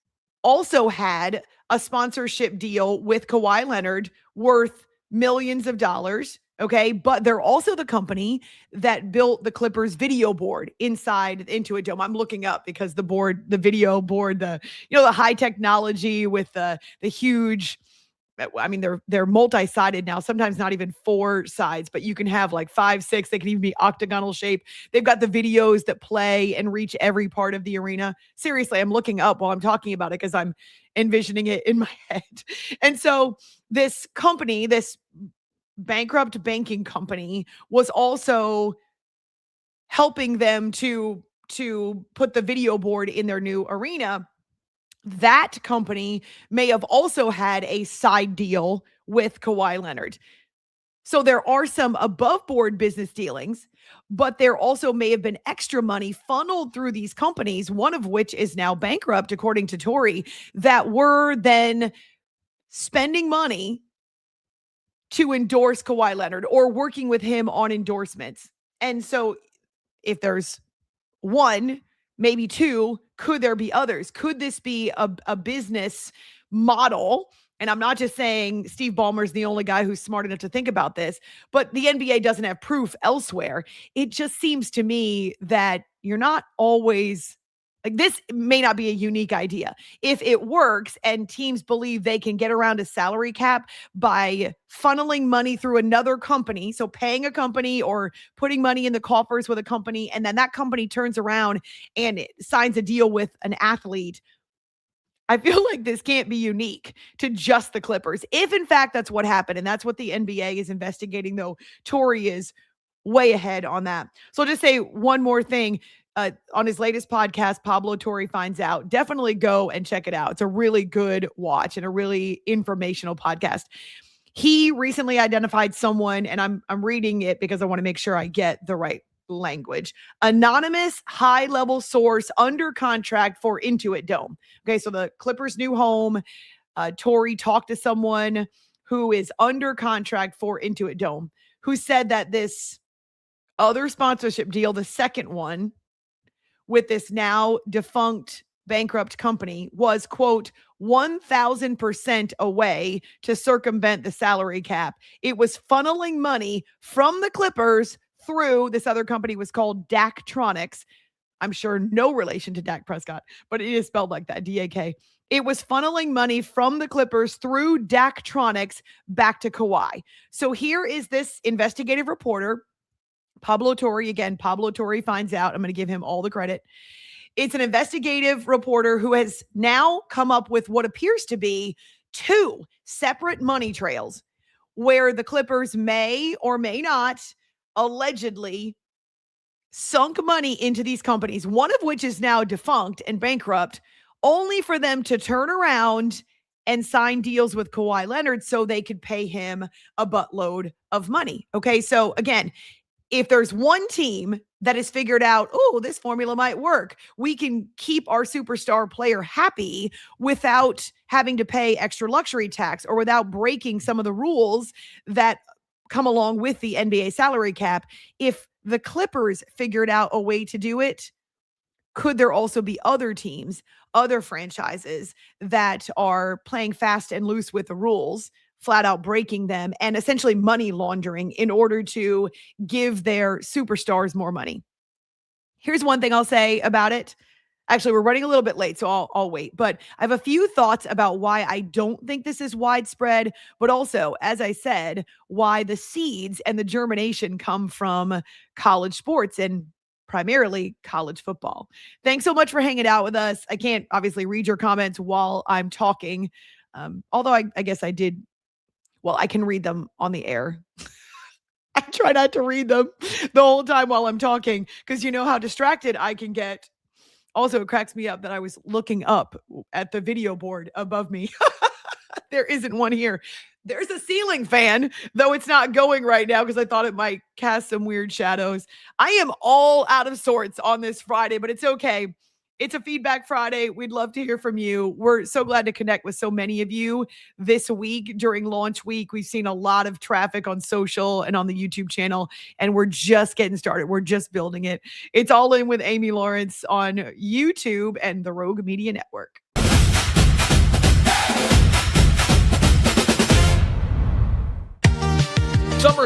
also had a sponsorship deal with Kawhi Leonard worth millions of dollars. Okay. But they're also the company that built the Clippers video board inside Intuit Dome. I'm looking up because the video board, the high technology with the huge, I mean, they're multi-sided now, sometimes not even 4 sides, but you can have like 5, 6, they can even be octagonal shape. They've got the videos that play and reach every part of the arena. Seriously, I'm looking up while I'm talking about it because I'm envisioning it in my head. And so this company, this bankrupt banking company, was also helping them to put the video board in their new arena. That company may have also had a side deal with Kawhi Leonard. So there are some above board business dealings, but there also may have been extra money funneled through these companies, one of which is now bankrupt, according to Tory, that were then spending money to endorse Kawhi Leonard or working with him on endorsements. And so if there's one, maybe 2, could there be others? Could this be a business model? And I'm not just saying Steve Ballmer's the only guy who's smart enough to think about this, but the NBA doesn't have proof elsewhere. It just seems to me that you're not always like, this may not be a unique idea. If it works and teams believe they can get around a salary cap by funneling money through another company, so paying a company or putting money in the coffers with a company, and then that company turns around and it signs a deal with an athlete, I feel like this can't be unique to just the Clippers. If in fact that's what happened, and that's what the NBA is investigating, though Tory is way ahead on that. So I'll just say one more thing. On his latest podcast, Pablo Torre Finds Out. Definitely go and check it out. It's a really good watch and a really informational podcast. He recently identified someone, and I'm reading it because I want to make sure I get the right language. Anonymous high-level source under contract for Intuit Dome. Okay, so the Clippers' new home. Torre talked to someone who is under contract for Intuit Dome, who said that this other sponsorship deal, the second one, with this now defunct bankrupt company, was, quote, 1,000% away to circumvent the salary cap. It was funneling money from the Clippers through, this other company was called Daktronics. I'm sure no relation to Dak Prescott, but it is spelled like that, D-A-K. It was funneling money from the Clippers through Daktronics back to Kawhi. So here is this investigative reporter, Pablo Torre. Again, Pablo Torre Finds Out. I'm going to give him all the credit. It's an investigative reporter who has now come up with what appears to be 2 separate money trails where the Clippers may or may not allegedly sunk money into these companies, one of which is now defunct and bankrupt, only for them to turn around and sign deals with Kawhi Leonard so they could pay him a buttload of money. Okay, so again, if there's one team that has figured out, oh, this formula might work, we can keep our superstar player happy without having to pay extra luxury tax or without breaking some of the rules that come along with the NBA salary cap. If the Clippers figured out a way to do it, could there also be other teams, other franchises that are playing fast and loose with the rules, flat out breaking them and essentially money laundering in order to give their superstars more money? Here's one thing I'll say about it. Actually, we're running a little bit late, so I'll wait. But I have a few thoughts about why I don't think this is widespread, but also, as I said, why the seeds and the germination come from college sports and primarily college football. Thanks so much for hanging out with us. I can't obviously read your comments while I'm talking, although I guess I did. Well, I can read them on the air. I try not to read them the whole time while I'm talking because you know how distracted I can get. Also, it cracks me up that I was looking up at the video board above me. There isn't one here. There's a ceiling fan, though it's not going right now because I thought it might cast some weird shadows. I am all out of sorts on this Friday, but it's okay. It's a Feedback Friday. We'd love to hear from you. We're so glad to connect with so many of you this week during launch week. We've seen a lot of traffic on social and on the YouTube channel, and we're just getting started. We're just building it. It's All In with Amy Lawrence on YouTube and the Rogue Media Network.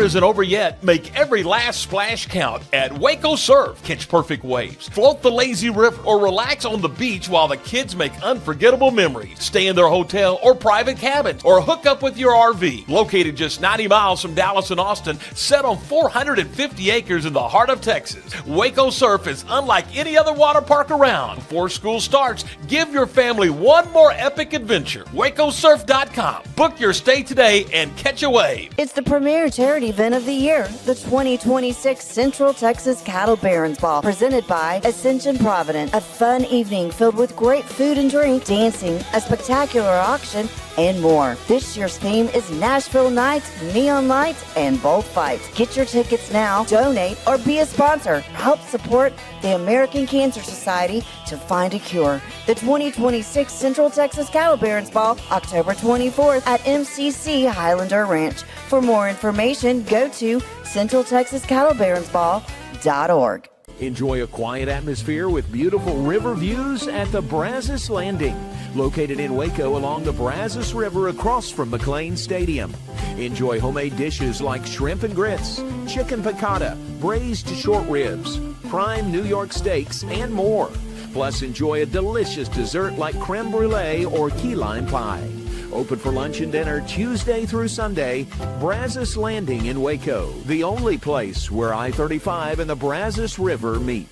Summer isn't over yet. Make every last splash count at Waco Surf. Catch perfect waves, float the lazy river, or relax on the beach while the kids make unforgettable memories. Stay in their hotel or private cabin, or hook up with your RV. Located just 90 miles from Dallas and Austin, set on 450 acres in the heart of Texas, Waco Surf is unlike any other water park around. Before school starts, give your family one more epic adventure. WacoSurf.com. Book your stay today and catch a wave. It's the premier charity event of the year, the 2026 Central Texas Cattle Barons Ball, presented by Ascension Provident. A fun evening filled with great food and drink, dancing, a spectacular auction, and more. This year's theme is Nashville Nights, Neon Lights, and Bullfights. Get your tickets now, donate, or be a sponsor. Help support the American Cancer Society to find a cure. The 2026 Central Texas Cattle Barons Ball, October 24th at MCC Highlander Ranch. For more information, go to centraltexascattlebaronsball.org. Enjoy a quiet atmosphere with beautiful river views at the Brazos Landing, located in Waco along the Brazos River across from McLean Stadium. Enjoy homemade dishes like shrimp and grits, chicken piccata, braised short ribs, prime New York steaks, and more. Plus, enjoy a delicious dessert like creme brulee or key lime pie. Open for lunch and dinner Tuesday through Sunday. Brazos Landing in Waco, the only place where I-35 and the Brazos River meet.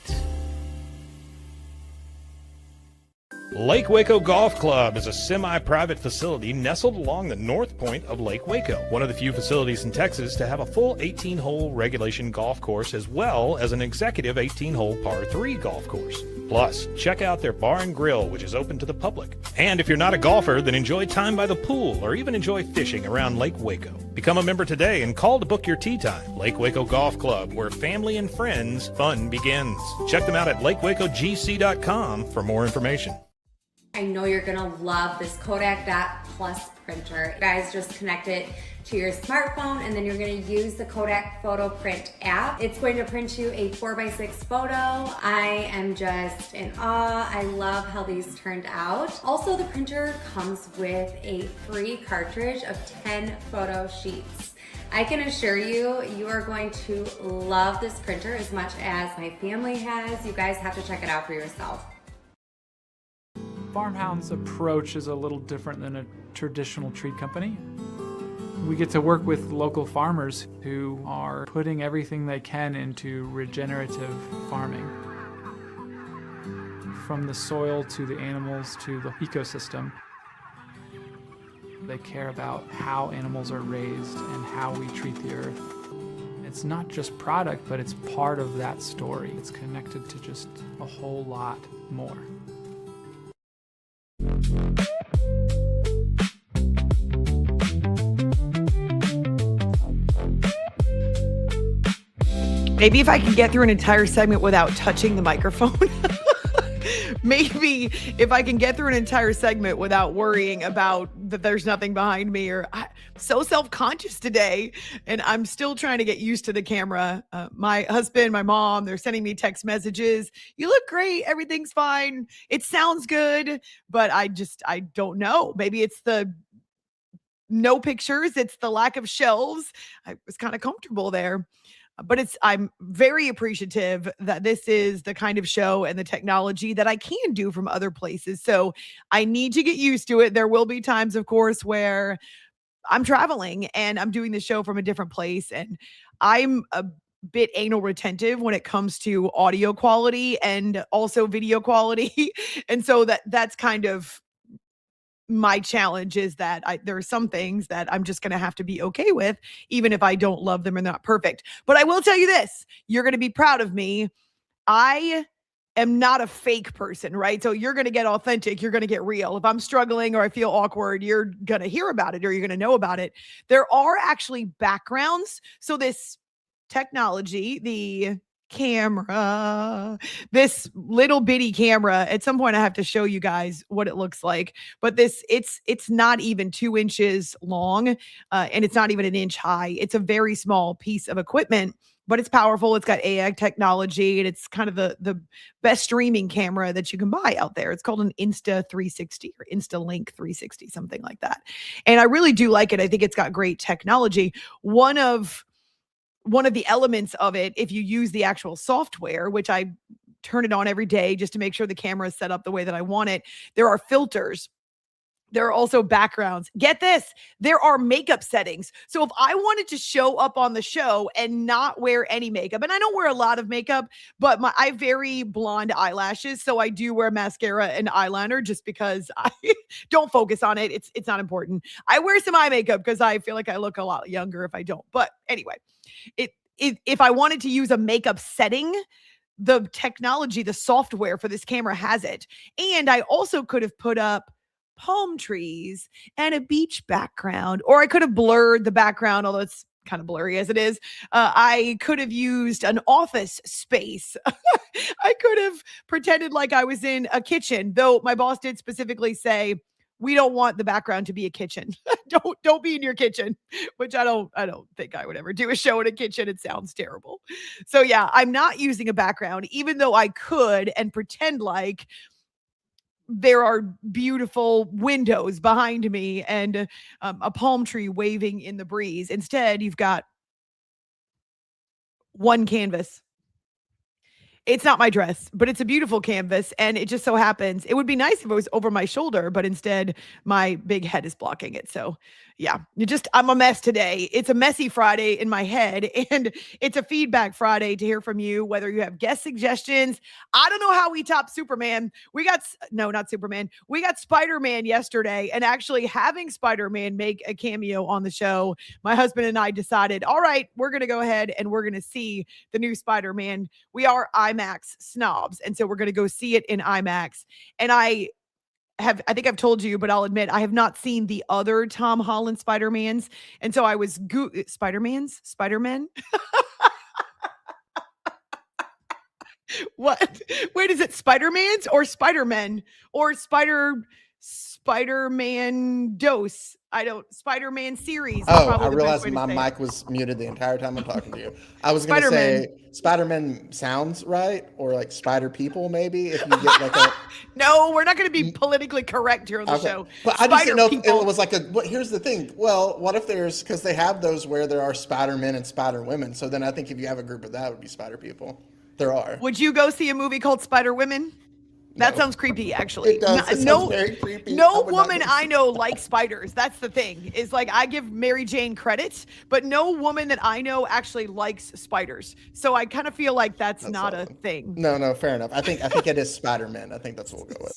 Lake Waco Golf Club is a semi-private facility nestled along the north point of Lake Waco, one of the few facilities in Texas to have a full 18-hole regulation golf course as well as an executive 18-hole par 3 golf course. Plus, check out their bar and grill, which is open to the public. And if you're not a golfer, then enjoy time by the pool or even enjoy fishing around Lake Waco. Become a member today and call to book your tee time. Lake Waco Golf Club, where family and friends fun begins. Check them out at lakewacogc.com for more information. I know you're gonna love this Kodak Dot Plus printer. You guys just connect it to your smartphone and then you're gonna use the Kodak Photo Print app. It's going to print you a 4x6 photo. I am just in awe. I love how these turned out. Also, the printer comes with a free cartridge of 10 photo sheets. I can assure you, you are going to love this printer as much as my family has. You guys have to check it out for yourself. Farmhound's approach is a little different than a traditional treat company. We get to work with local farmers who are putting everything they can into regenerative farming. From the soil to the animals to the ecosystem. They care about how animals are raised and how we treat the earth. It's not just product, but it's part of that story. It's connected to just a whole lot more. Maybe if I can get through an entire segment without touching the microphone. Maybe if I can get through an entire segment without worrying about that there's nothing behind me, or I'm so self-conscious today and I'm still trying to get used to the camera. My husband, my mom, they're sending me text messages. You look great. Everything's fine. It sounds good, but I don't know. Maybe it's the no pictures. It's the lack of shelves. I was kind of comfortable there. But I'm very appreciative that this is the kind of show and the technology that I can do from other places. So I need to get used to it. There will be times, of course, where I'm traveling and I'm doing the show from a different place. And I'm a bit anal retentive when it comes to audio quality and also video quality. And so that's kind of my challenge, is that there are some things that I'm just going to have to be okay with, even if I don't love them or they're not perfect. But I will tell you this, you're going to be proud of me. I am not a fake person, right? So you're going to get authentic. You're going to get real. If I'm struggling or I feel awkward, you're going to hear about it or you're going to know about it. There are actually backgrounds. So this technology, the camera, this little bitty camera, at some point I have to show you guys what it looks like, but it's not even 2 inches long, and it's not even an inch high. It's a very small piece of equipment, but it's powerful. It's got AI technology, and it's kind of the best streaming camera that you can buy out there. It's called an Insta360 or Instalink 360, something like that. And I really do like it. I think it's got great technology. One of one of the elements of it, if you use the actual software, which I turn it on every day just to make sure the camera is set up the way that I want it, there are filters. There are also backgrounds. Get this, there are makeup settings. So if I wanted to show up on the show and not wear any makeup, and I don't wear a lot of makeup, but I have very blonde eyelashes, so I do wear mascara and eyeliner just because I don't focus on it. It's not important. I wear some eye makeup because I feel like I look a lot younger if I don't. But anyway, if I wanted to use a makeup setting, the technology, the software for this camera has it. And I also could have put up palm trees and a beach background, or I could have blurred the background, although it's kind of blurry as it is. I could have used an office space. I could have pretended like I was in a kitchen, though my boss did specifically say, we don't want the background to be a kitchen. Don't be in your kitchen, which I don't think I would ever do a show in a kitchen. It sounds terrible. So yeah, I'm not using a background, even though I could and pretend like there are beautiful windows behind me and a palm tree waving in the breeze. Instead, you've got one canvas. It's not my dress, but it's a beautiful canvas. And it just so happens, it would be nice if it was over my shoulder, but instead my big head is blocking it. So yeah, I'm a mess today. It's a messy Friday in my head, and it's a feedback Friday to hear from you, whether you have guest suggestions. I don't know how we top Superman. Not Superman. We got Spider-Man yesterday, and actually having Spider-Man make a cameo on the show, my husband and I decided, all right, we're going to go ahead and we're going to see the new Spider-Man. We are IMAX snobs, and so we're going to go see it in IMAX. And I think I've told you, but I'll admit I have not seen the other Tom Holland Spider-Mans. And so I was Spider-Man. What? Wait, is it Spider-Mans or Spider-Men or Spider-Man dose? Spider-Man series. Oh, I realized my mic was muted the entire time I'm talking to you. I was going to say Spider-Man sounds right, or like Spider People maybe, if you get like a... No, we're not going to be politically correct here on the show. But I just didn't know if it was like here's the thing. Well, what if because they have those where there are Spider-Men and Spider-Women. So then I think if you have a group of that, it would be Spider People. There are. Would you go see a movie called Spider-Women? That sounds creepy, actually. It does. It sounds very creepy. No woman I know likes spiders. That's the thing. Is like I give Mary Jane credit, but no woman that I know actually likes spiders. So I kind of feel like that's not awesome. A thing. No, fair enough. I think it is Spider-Man. I think that's what we'll go with.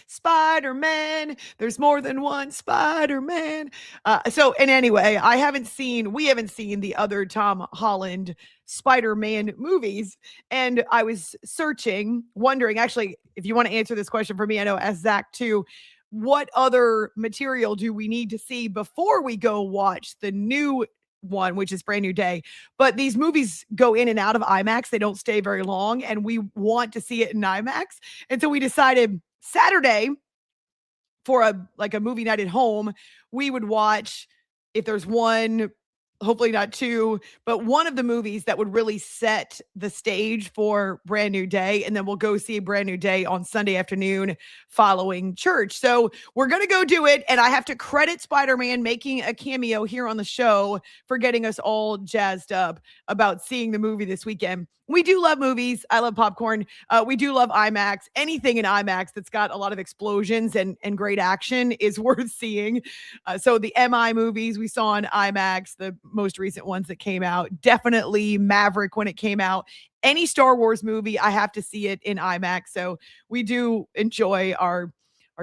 Spider-Man. There's more than one Spider-Man. And anyway, we haven't seen the other Tom Holland Spider-Man movies. And I was searching, wondering, actually, if you want to answer this question for me, I know ask Zach too, what other material do we need to see before we go watch the new one, which is Brand New Day? But these movies go in and out of IMAX. They don't stay very long, and we want to see it in IMAX. And so we decided Saturday for a movie night at home, we would watch, if there's one, hopefully not two, but one of the movies that would really set the stage for Brand New Day. And then we'll go see Brand New Day on Sunday afternoon following church. So we're going to go do it. And I have to credit Spider-Man making a cameo here on the show for getting us all jazzed up about seeing the movie this weekend. We do love movies. I love popcorn. We do love IMAX. Anything in IMAX that's got a lot of explosions and great action is worth seeing. So the MI movies we saw on IMAX, the most recent ones that came out, definitely Maverick when it came out. Any Star Wars movie, I have to see it in IMAX. So we do enjoy our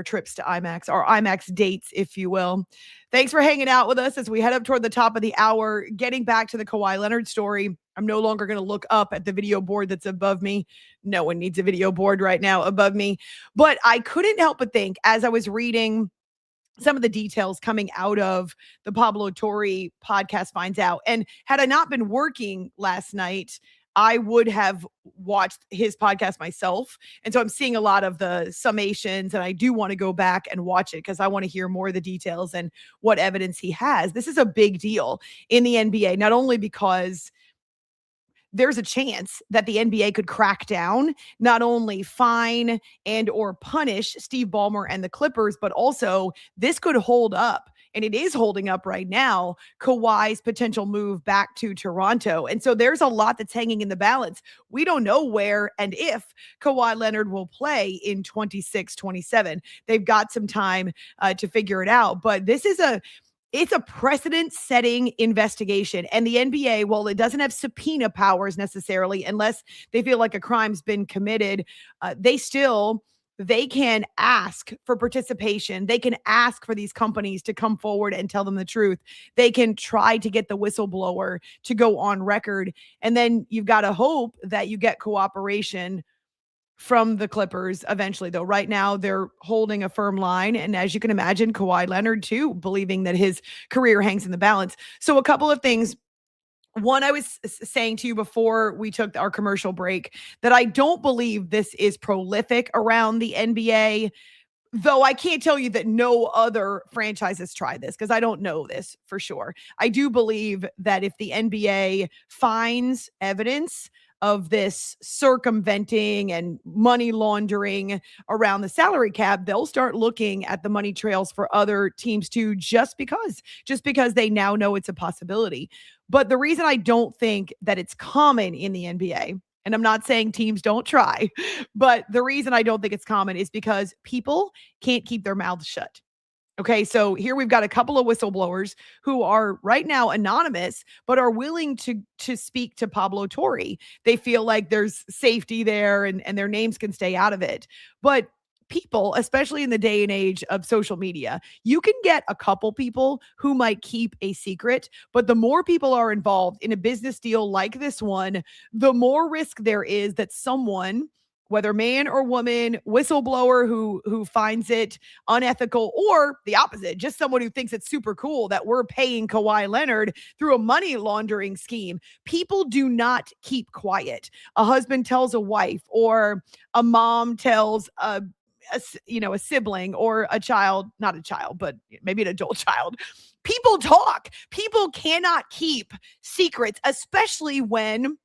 trips to IMAX, our IMAX dates, if you will. Thanks for hanging out with us as we head up toward the top of the hour. Getting back to the Kawhi Leonard story, I'm no longer going to look up at the video board that's above me. No one needs a video board right now above me. But I couldn't help but think, as I was reading some of the details coming out of the Pablo Torre podcast Finds Out, and had I not been working last night, I would have watched his podcast myself. And so I'm seeing a lot of the summations, and I do want to go back and watch it because I want to hear more of the details and what evidence he has. This is a big deal in the NBA, not only because there's a chance that the NBA could crack down, not only fine and or punish Steve Ballmer and the Clippers, but also this could hold up and it is holding up right now, Kawhi's potential move back to Toronto. And so there's a lot that's hanging in the balance. We don't know where and if Kawhi Leonard will play in 26, 27. They've got some time to figure it out. But this is it's a precedent-setting investigation. And the NBA, while it doesn't have subpoena powers necessarily, unless they feel like a crime's been committed, they can ask for participation. They can ask for these companies to come forward and tell them the truth. They can try to get the whistleblower to go on record. And then you've got to hope that you get cooperation from the Clippers eventually, though. Right now, they're holding a firm line. And as you can imagine, Kawhi Leonard, too, believing that his career hangs in the balance. So a couple of things. One, I was saying to you before we took our commercial break that I don't believe this is prolific around the NBA, though I can't tell you that no other franchises try this because I don't know this for sure. I do believe that if the NBA finds evidence of this circumventing and money laundering around the salary cap, they'll start looking at the money trails for other teams too, just because they now know it's a possibility. But the reason I don't think that it's common in the NBA, and I'm not saying teams don't try, but the reason I don't think it's common is because people can't keep their mouths shut. Okay, so here we've got a couple of whistleblowers who are right now anonymous, but are willing to speak to Pablo Torre. They feel like there's safety there and their names can stay out of it. But people, especially in the day and age of social media, you can get a couple people who might keep a secret, but the more people are involved in a business deal like this one, the more risk there is that someone, whether man or woman, whistleblower who finds it unethical, or the opposite, just someone who thinks it's super cool that we're paying Kawhi Leonard through a money laundering scheme. People do not keep quiet. A husband tells a wife, or a mom tells a sibling, or a child, not a child, but maybe an adult child. People talk. People cannot keep secrets, especially when,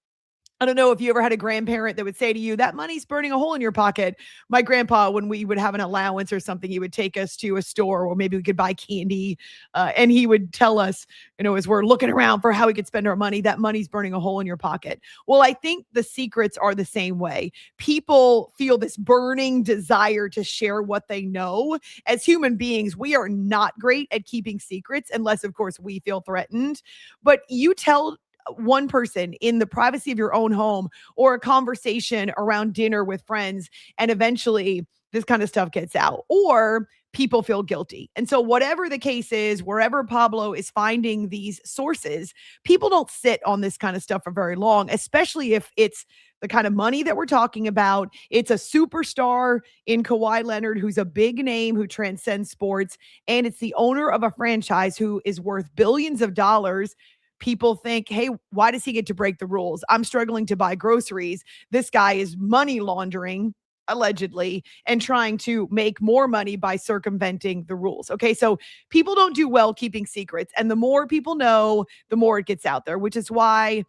I don't know if you ever had a grandparent that would say to you, that money's burning a hole in your pocket. My grandpa, when we would have an allowance or something, he would take us to a store or maybe we could buy candy. And he would tell us, as we're looking around for how we could spend our money, that money's burning a hole in your pocket. Well, I think the secrets are the same way. People feel this burning desire to share what they know. As human beings, we are not great at keeping secrets unless, of course, we feel threatened. But you tell one person in the privacy of your own home, or a conversation around dinner with friends, and eventually this kind of stuff gets out, or people feel guilty. And so whatever the case is, wherever Pablo is finding these sources, people don't sit on this kind of stuff for very long, especially if it's the kind of money that we're talking about. It's a superstar in Kawhi Leonard, who's a big name, who transcends sports, and it's the owner of a franchise who is worth billions of dollars. People think, hey, why does he get to break the rules? I'm struggling to buy groceries. This guy is money laundering, allegedly, and trying to make more money by circumventing the rules. Okay, so people don't do well keeping secrets. And the more people know, the more it gets out there, which is why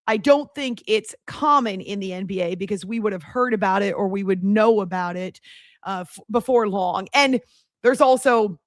I don't think it's common in the NBA, because we would have heard about it or we would know about it before long. And there's also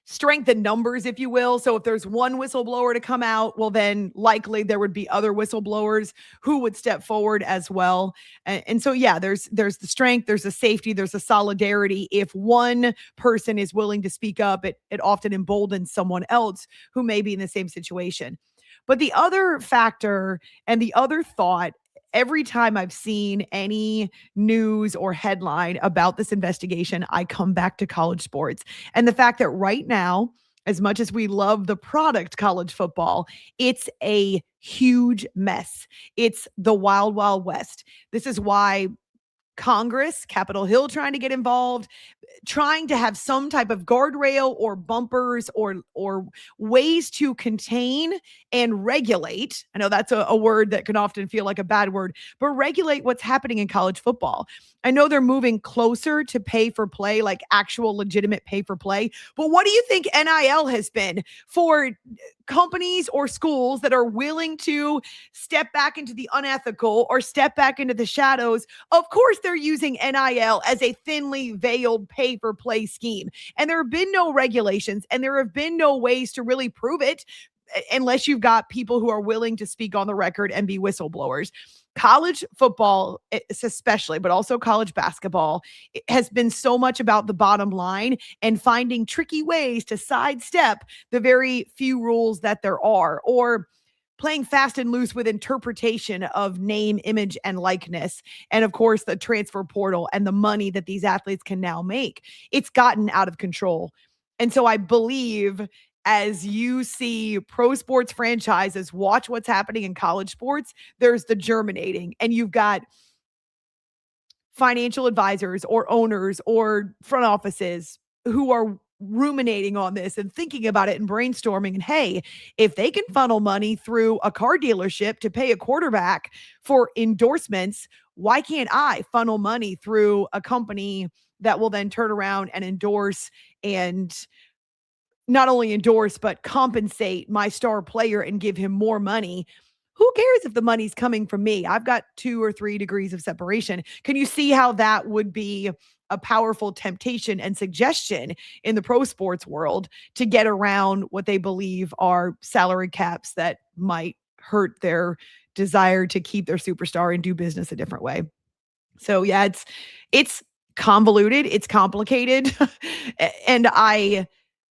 strength in numbers, if you will. So if there's one whistleblower to come out, well, then likely there would be other whistleblowers who would step forward as well. And so, yeah, there's the strength, there's the safety, there's the solidarity. If one person is willing to speak up, it often emboldens someone else who may be in the same situation. But the other factor and the other thought, every time I've seen any news or headline about this investigation, I come back to college sports and the fact that right now, as much as we love the product college football, it's a huge mess. It's the wild, wild west. This is why Congress, Capitol Hill trying to get involved, trying to have some type of guardrail or bumpers or ways to contain and regulate. I know that's a word that can often feel like a bad word, but regulate what's happening in college football. I know they're moving closer to pay for play, like actual legitimate pay for play. But what do you think NIL has been for companies or schools that are willing to step back into the unethical or step back into the shadows, of course they're using NIL as a thinly veiled pay-for-play scheme. And there have been no regulations and there have been no ways to really prove it unless you've got people who are willing to speak on the record and be whistleblowers. College football, especially, but also college basketball, has been so much about the bottom line and finding tricky ways to sidestep the very few rules that there are, or playing fast and loose with interpretation of name, image, and likeness. And of course, the transfer portal and the money that these athletes can now make. It's gotten out of control. And so I believe as you see pro sports franchises watch what's happening in college sports, there's the germinating, and you've got financial advisors or owners or front offices who are ruminating on this and thinking about it and brainstorming. And hey, if they can funnel money through a car dealership to pay a quarterback for endorsements, why can't I funnel money through a company that will then turn around and endorse and not only endorse, but compensate my star player and give him more money? Who cares if the money's coming from me? I've got 2 or 3 degrees of separation. Can you see how that would be a powerful temptation and suggestion in the pro sports world to get around what they believe are salary caps that might hurt their desire to keep their superstar and do business a different way? So yeah, it's convoluted, it's complicated, and I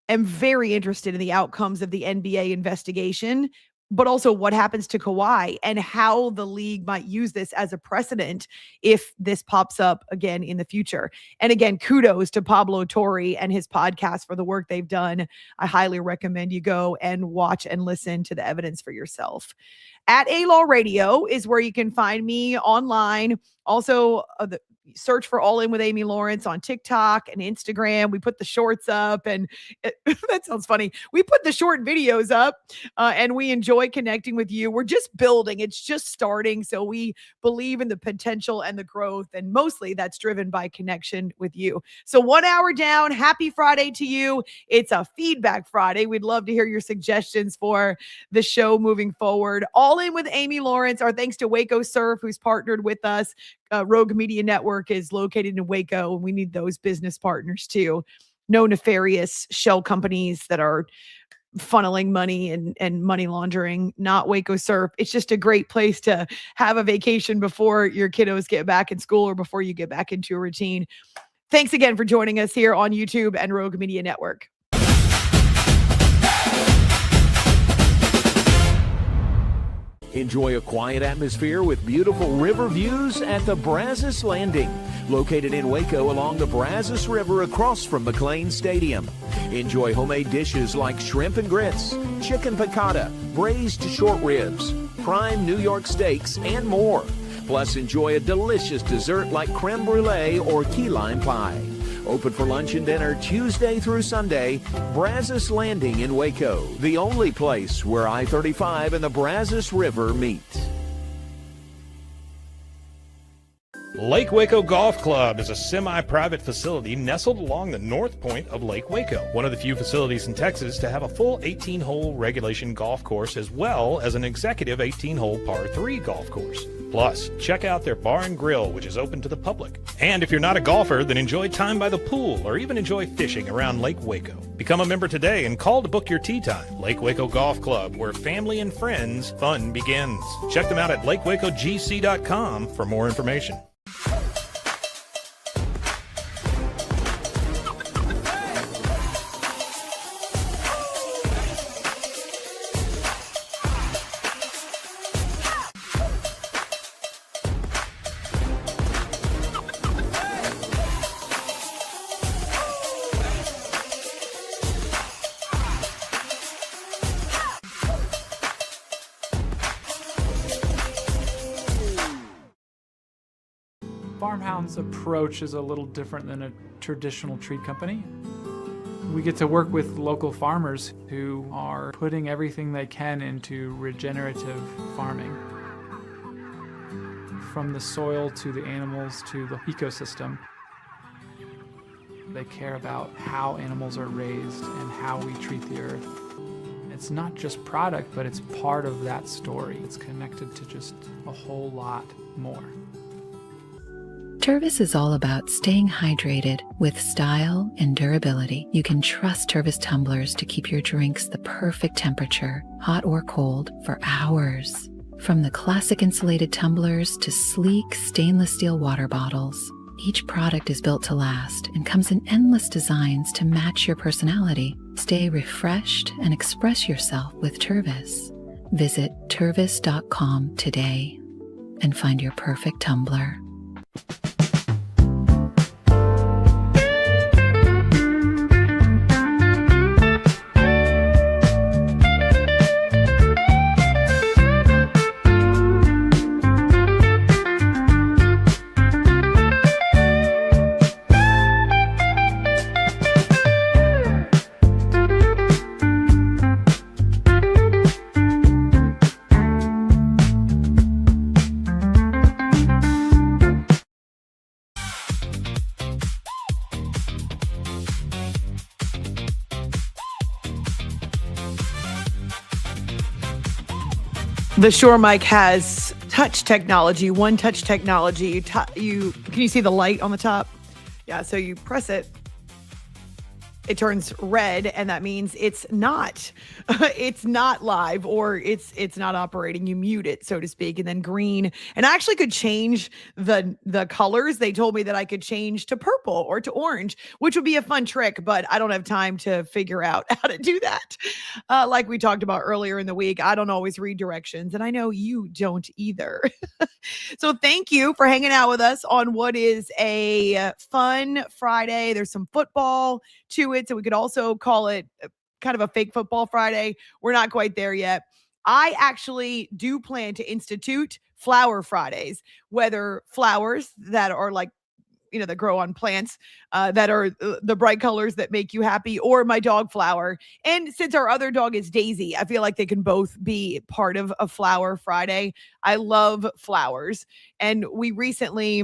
am very interested in the outcomes of the NBA investigation, but also what happens to Kawhi and how the league might use this as a precedent if this pops up again in the future. And again, kudos to Pablo Torre and his podcast for the work they've done. I highly recommend you go and watch and listen to the evidence for yourself. At A-Law Radio is where you can find me online. Also, search for All In with Amy Lawrence on TikTok and Instagram. We put the shorts up, and that sounds funny. We put the short videos up, and we enjoy connecting with you. We're just building. It's just starting. So we believe in the potential and the growth, and mostly that's driven by connection with you. So 1 hour down. Happy Friday to you. It's a Feedback Friday. We'd love to hear your suggestions for the show moving forward. All In with Amy Lawrence. Our thanks to Waco Surf, who's partnered with us. Rogue Media Network is located in Waco, and we need those business partners too. No nefarious shell companies that are funneling money and money laundering, not Waco Surf. It's just a great place to have a vacation before your kiddos get back in school or before you get back into a routine. Thanks again for joining us here on YouTube and Rogue Media Network. Enjoy a quiet atmosphere with beautiful river views at the Brazos Landing, located in Waco along the Brazos River across from McLean Stadium. Enjoy homemade dishes like shrimp and grits, chicken piccata, braised short ribs, prime New York steaks, and more. Plus, enjoy a delicious dessert like creme brulee or key lime pie. Open for lunch and dinner Tuesday through Sunday. Brazos Landing in Waco, the only place where I-35 and the Brazos River meet. Lake Waco Golf Club is a semi-private facility nestled along the north point of Lake Waco, one of the few facilities in Texas to have a full 18-hole regulation golf course as well as an executive 18-hole par 3 golf course. Plus, check out their bar and grill, which is open to the public. And if you're not a golfer, then enjoy time by the pool or even enjoy fishing around Lake Waco. Become a member today and call to book your tee time. Lake Waco Golf Club, where family and friends fun begins. Check them out at lakewacogc.com for more information. Farmhound's approach is a little different than a traditional treat company. We get to work with local farmers who are putting everything they can into regenerative farming. From the soil to the animals to the ecosystem. They care about how animals are raised and how we treat the earth. It's not just product, but it's part of that story. It's connected to just a whole lot more. Tervis is all about staying hydrated with style and durability. You can trust Tervis tumblers to keep your drinks the perfect temperature, hot or cold, for hours. From the classic insulated tumblers to sleek stainless steel water bottles, each product is built to last and comes in endless designs to match your personality. Stay refreshed and express yourself with Tervis. Visit tervis.com today and find your perfect tumbler. The Shure mic has touch technology, one touch technology. Can you see the light on the top? Yeah, so you press it, it turns red, and that means it's not live, or it's not operating. You mute it, so to speak. And then green, and I actually could change the colors. They told me that I could change to purple or to orange, which would be a fun trick, but I don't have time to figure out how to do that. Like we talked about earlier in the week, I don't always read directions, and I know you don't either. So thank you for hanging out with us on what is a fun Friday. There's some football to it, so we could also call it kind of a fake football Friday. We're not quite there yet. I actually do plan to institute Flower Fridays, whether flowers that are like, that grow on plants, that are the bright colors that make you happy, or my dog Flower. And since our other dog is Daisy, I feel like they can both be part of a Flower Friday. I love flowers. And we recently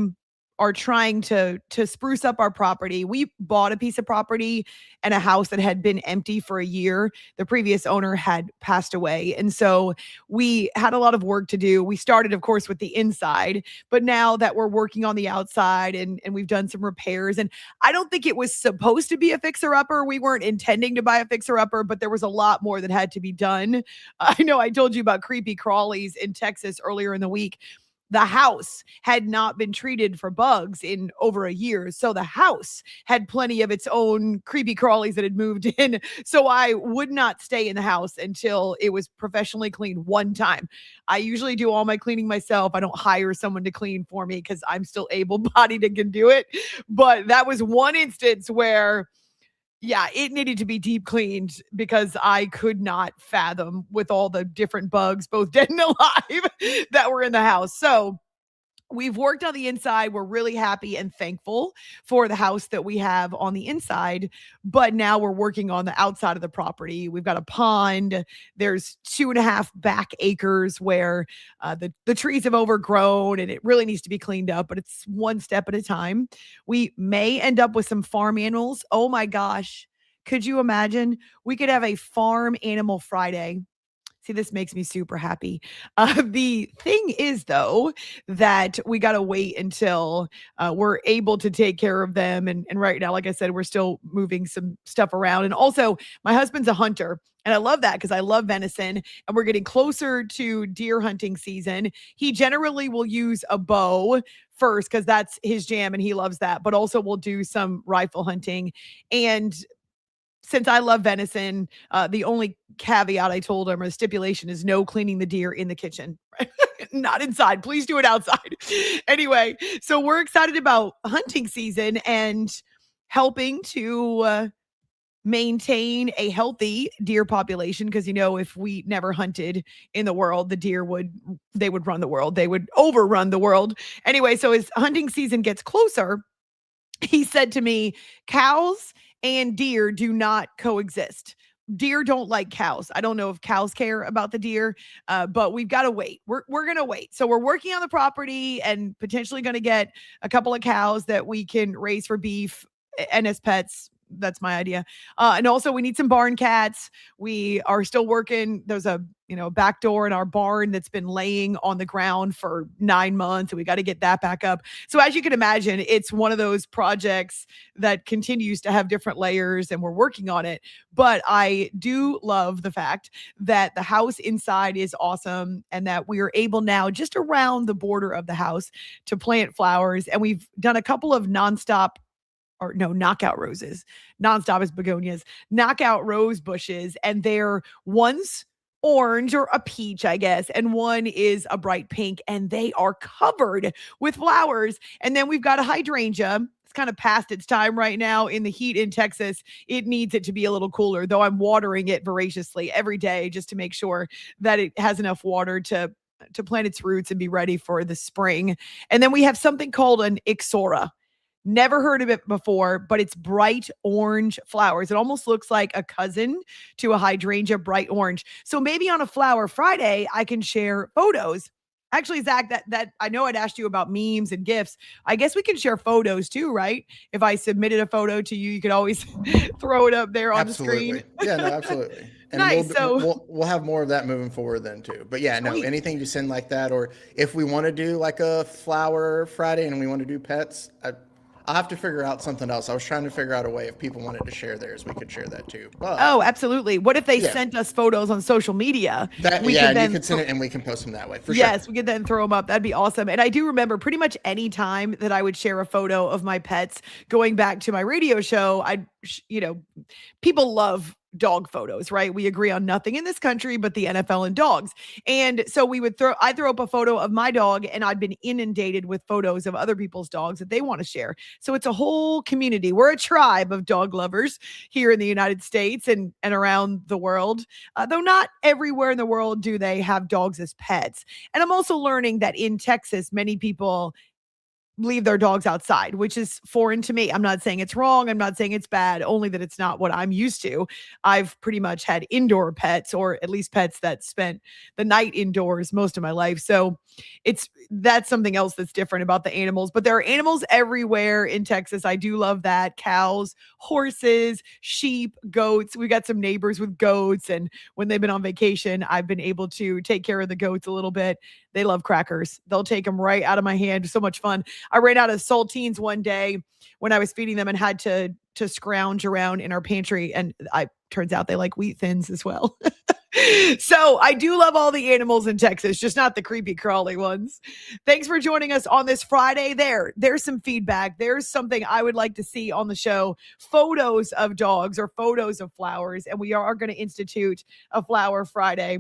are trying to spruce up our property. We bought a piece of property and a house that had been empty for a year. The previous owner had passed away. And so we had a lot of work to do. We started, of course, with the inside, but now that we're working on the outside and we've done some repairs, and I don't think it was supposed to be a fixer-upper. We weren't intending to buy a fixer-upper, but there was a lot more that had to be done. I know I told you about creepy crawlies in Texas earlier in the week. The house had not been treated for bugs in over a year. So the house had plenty of its own creepy crawlies that had moved in. So I would not stay in the house until it was professionally cleaned one time. I usually do all my cleaning myself. I don't hire someone to clean for me because I'm still able-bodied and can do it. But that was one instance where, yeah, it needed to be deep cleaned because I could not fathom with all the different bugs, both dead and alive, that were in the house. So we've worked on the inside. We're really happy and thankful for the house that we have on the inside, but now we're working on the outside of the property. We've got a pond. There's 2.5 back acres where the trees have overgrown and it really needs to be cleaned up, but it's one step at a time. We may end up with some farm animals. Oh my gosh. Could you imagine? We could have a farm animal Friday. See, this makes me super happy. The thing is, though, that we got to wait until we're able to take care of them. And right now, like I said, we're still moving some stuff around. And also, my husband's a hunter. And I love that because I love venison. And we're getting closer to deer hunting season. He generally will use a bow first because that's his jam and he loves that. But also, we'll do some rifle hunting. And since I love venison, the only caveat I told him, or stipulation, is no cleaning the deer in the kitchen. Not inside. Please do it outside. Anyway, so we're excited about hunting season and helping to maintain a healthy deer population. Because, if we never hunted in the world, the deer would run the world. They would overrun the world. Anyway, so as hunting season gets closer, he said to me, cows and deer do not coexist. Deer don't like cows. I don't know if cows care about the deer, but we've got to wait. We're going to wait. So we're working on the property and potentially going to get a couple of cows that we can raise for beef and as pets. that's my idea. And also we need some barn cats. We are still working. There's a back door in our barn that's been laying on the ground for 9 months, and we got to get that back up. So as you can imagine, it's one of those projects that continues to have different layers, and we're working on it. But I do love the fact that the house inside is awesome, and that we are able now, just around the border of the house, to plant flowers. And we've done a couple of knockout roses. Nonstop is begonias, knockout rose bushes, and they're one's orange or a peach, I guess, and one is a bright pink, and they are covered with flowers. And then we've got a hydrangea. It's kind of past its time right now in the heat in Texas. It needs it to be a little cooler, though I'm watering it voraciously every day just to make sure that it has enough water to plant its roots and be ready for the spring. And then we have something called an ixora. Never heard of it before, but it's bright orange flowers. It almost looks like a cousin to a hydrangea, bright orange. So maybe on a Flower Friday, I can share photos. Actually, Zach, that I know I'd asked you about memes and GIFs. I guess we can share photos too, right? If I submitted a photo to you, you could always throw it up there on the screen. Yeah, no, absolutely. And nice. we'll have more of that moving forward then too. But yeah, no, anything you send like that, or if we want to do like a Flower Friday and we want to do pets, I'll have to figure out something else. I was trying to figure out a way if people wanted to share theirs, we could share that too. But, absolutely. What if they sent us photos on social media? You could send it and we can post them that way. Yes, we could then throw them up. That'd be awesome. And I do remember pretty much any time that I would share a photo of my pets going back to my radio show, people love dog photos, right? We agree on nothing in this country but the NFL and dogs. And so I'd throw up a photo of my dog, and I'd been inundated with photos of other people's dogs that they want to share. So it's a whole community. We're a tribe of dog lovers here in the United States and around the world, though not everywhere in the world do they have dogs as pets. And I'm also learning that in Texas, many people leave their dogs outside, which is foreign to me. I'm not saying it's wrong. I'm not saying it's bad, only that it's not what I'm used to. I've pretty much had indoor pets, or at least pets that spent the night indoors most of my life. So that's something else that's different about the animals. But there are animals everywhere in Texas. I do love that. Cows, horses, sheep, goats. We got some neighbors with goats, and when they've been on vacation, I've been able to take care of the goats a little bit. They love crackers. They'll take them right out of my hand. So much fun. I ran out of saltines one day when I was feeding them and had to scrounge around in our pantry. And turns out they like wheat thins as well. So I do love all the animals in Texas, just not the creepy crawly ones. Thanks for joining us on this Friday. There's some feedback. There's something I would like to see on the show. Photos of dogs or photos of flowers. And we are going to institute a Flower Friday.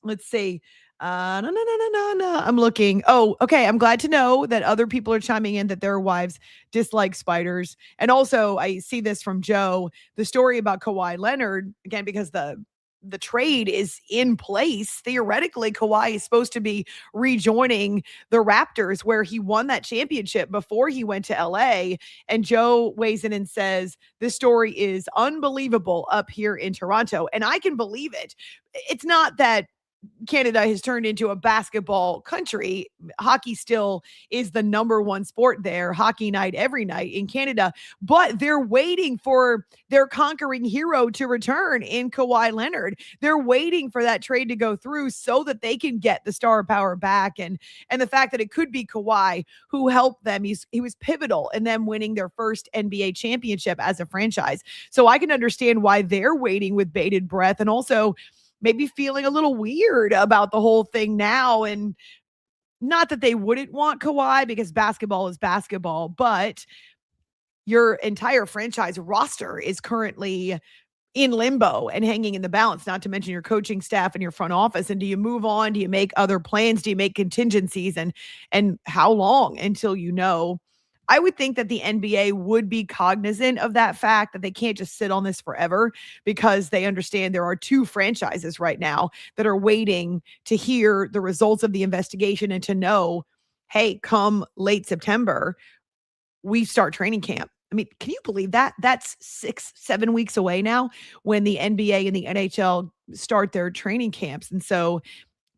Let's see. No. I'm looking. Oh, okay. I'm glad to know that other people are chiming in that their wives dislike spiders. And also, I see this from Joe, the story about Kawhi Leonard, again, because the trade is in place. Theoretically, Kawhi is supposed to be rejoining the Raptors, where he won that championship before he went to LA. And Joe weighs in and says, this story is unbelievable up here in Toronto. And I can believe it. It's not that Canada has turned into a basketball country. Hockey still is the number one sport there. Hockey night every night in Canada, but they're waiting for their conquering hero to return in Kawhi Leonard. They're waiting for that trade to go through so that they can get the star power back. And the fact that it could be Kawhi who helped them. He was pivotal in them winning their first NBA championship as a franchise. So I can understand why they're waiting with bated breath, and also maybe feeling a little weird about the whole thing now. And not that they wouldn't want Kawhi, because basketball is basketball, but your entire franchise roster is currently in limbo and hanging in the balance, not to mention your coaching staff and your front office. And do you move on? Do you make other plans? Do you make contingencies? And how long until you know? I would think that the NBA would be cognizant of that fact, that they can't just sit on this forever, because they understand there are two franchises right now that are waiting to hear the results of the investigation and to know, hey, come late September, we start training camp. I mean, can you believe that? That's 6-7 weeks away now when the NBA and the NHL start their training camps. And so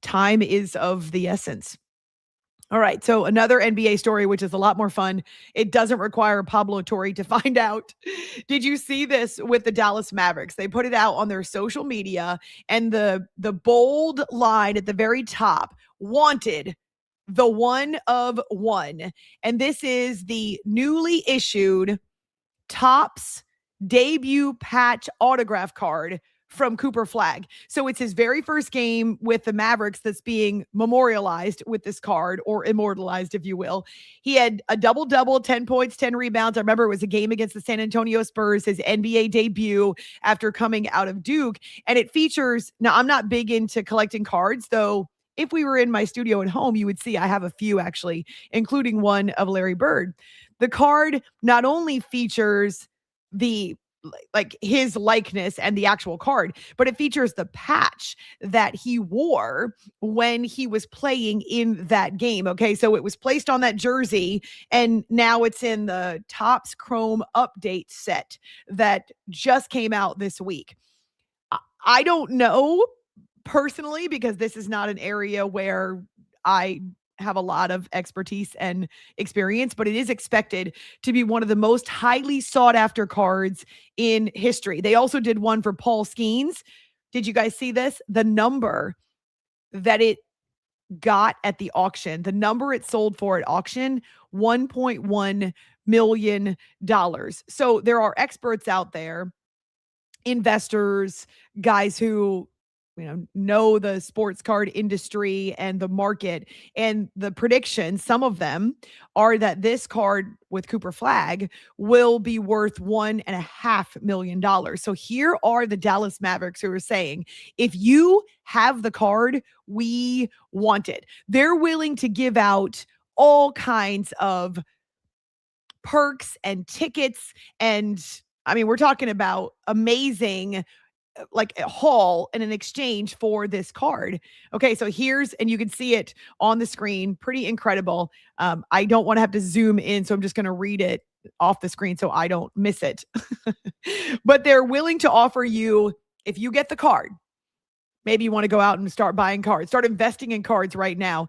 time is of the essence. All right. So another NBA story, which is a lot more fun. It doesn't require Pablo Torre to find out. Did you see this with the Dallas Mavericks? They put it out on their social media, and the bold line at the very top, wanted the one of one. And this is the newly issued Topps debut patch autograph card from Cooper Flagg. So it's his very first game with the Mavericks that's being memorialized with this card, or immortalized, if you will. He had a double-double, 10 points, 10 rebounds. I remember it was a game against the San Antonio Spurs, his NBA debut after coming out of Duke. And it features, now I'm not big into collecting cards, though if we were in my studio at home, you would see I have a few actually, including one of Larry Bird. The card not only features the like his likeness and the actual card, but it features the patch that he wore when he was playing in that game. Okay. So it was placed on that jersey, and now it's in the Topps Chrome update set that just came out this week. I don't know personally, because this is not an area where I have a lot of expertise and experience, but it is expected to be one of the most highly sought after cards in history. They also did one for Paul Skeens. Did you guys see this? The number that it got at the auction, the number it sold for at auction, $1.1 million. So there are experts out there, investors, guys who know the sports card industry and the market, and the predictions, some of them are that this card with Cooper Flagg will be worth $1.5 million. So here are the Dallas Mavericks who are saying, if you have the card, we want it. They're willing to give out all kinds of perks and tickets. And I mean, we're talking about amazing, like a haul and an exchange for this card. Okay, so and you can see it on the screen, pretty incredible. I don't want to have to zoom in, so I'm just going to read it off the screen so I don't miss it. But they're willing to offer you, if you get the card, maybe you want to go out and start buying cards, start investing in cards right now,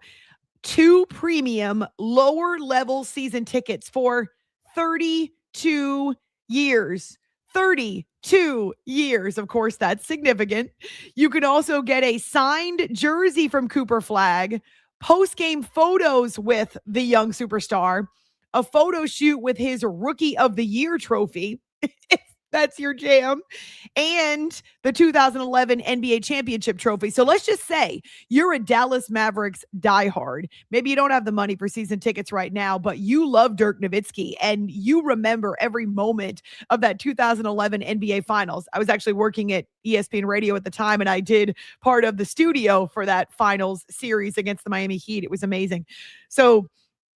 2 premium lower level season tickets for 32 years. 32 years. Of course, that's significant. You can also get a signed jersey from Cooper Flagg, post-game photos with the young superstar, a photo shoot with his Rookie of the Year trophy, if that's your jam, and the 2011 NBA championship trophy. So let's just say you're a Dallas Mavericks diehard. Maybe you don't have the money for season tickets right now, but you love Dirk Nowitzki and you remember every moment of that 2011 NBA Finals. I was actually working at ESPN Radio at the time, and I did part of the studio for that finals series against the Miami Heat. It was amazing. So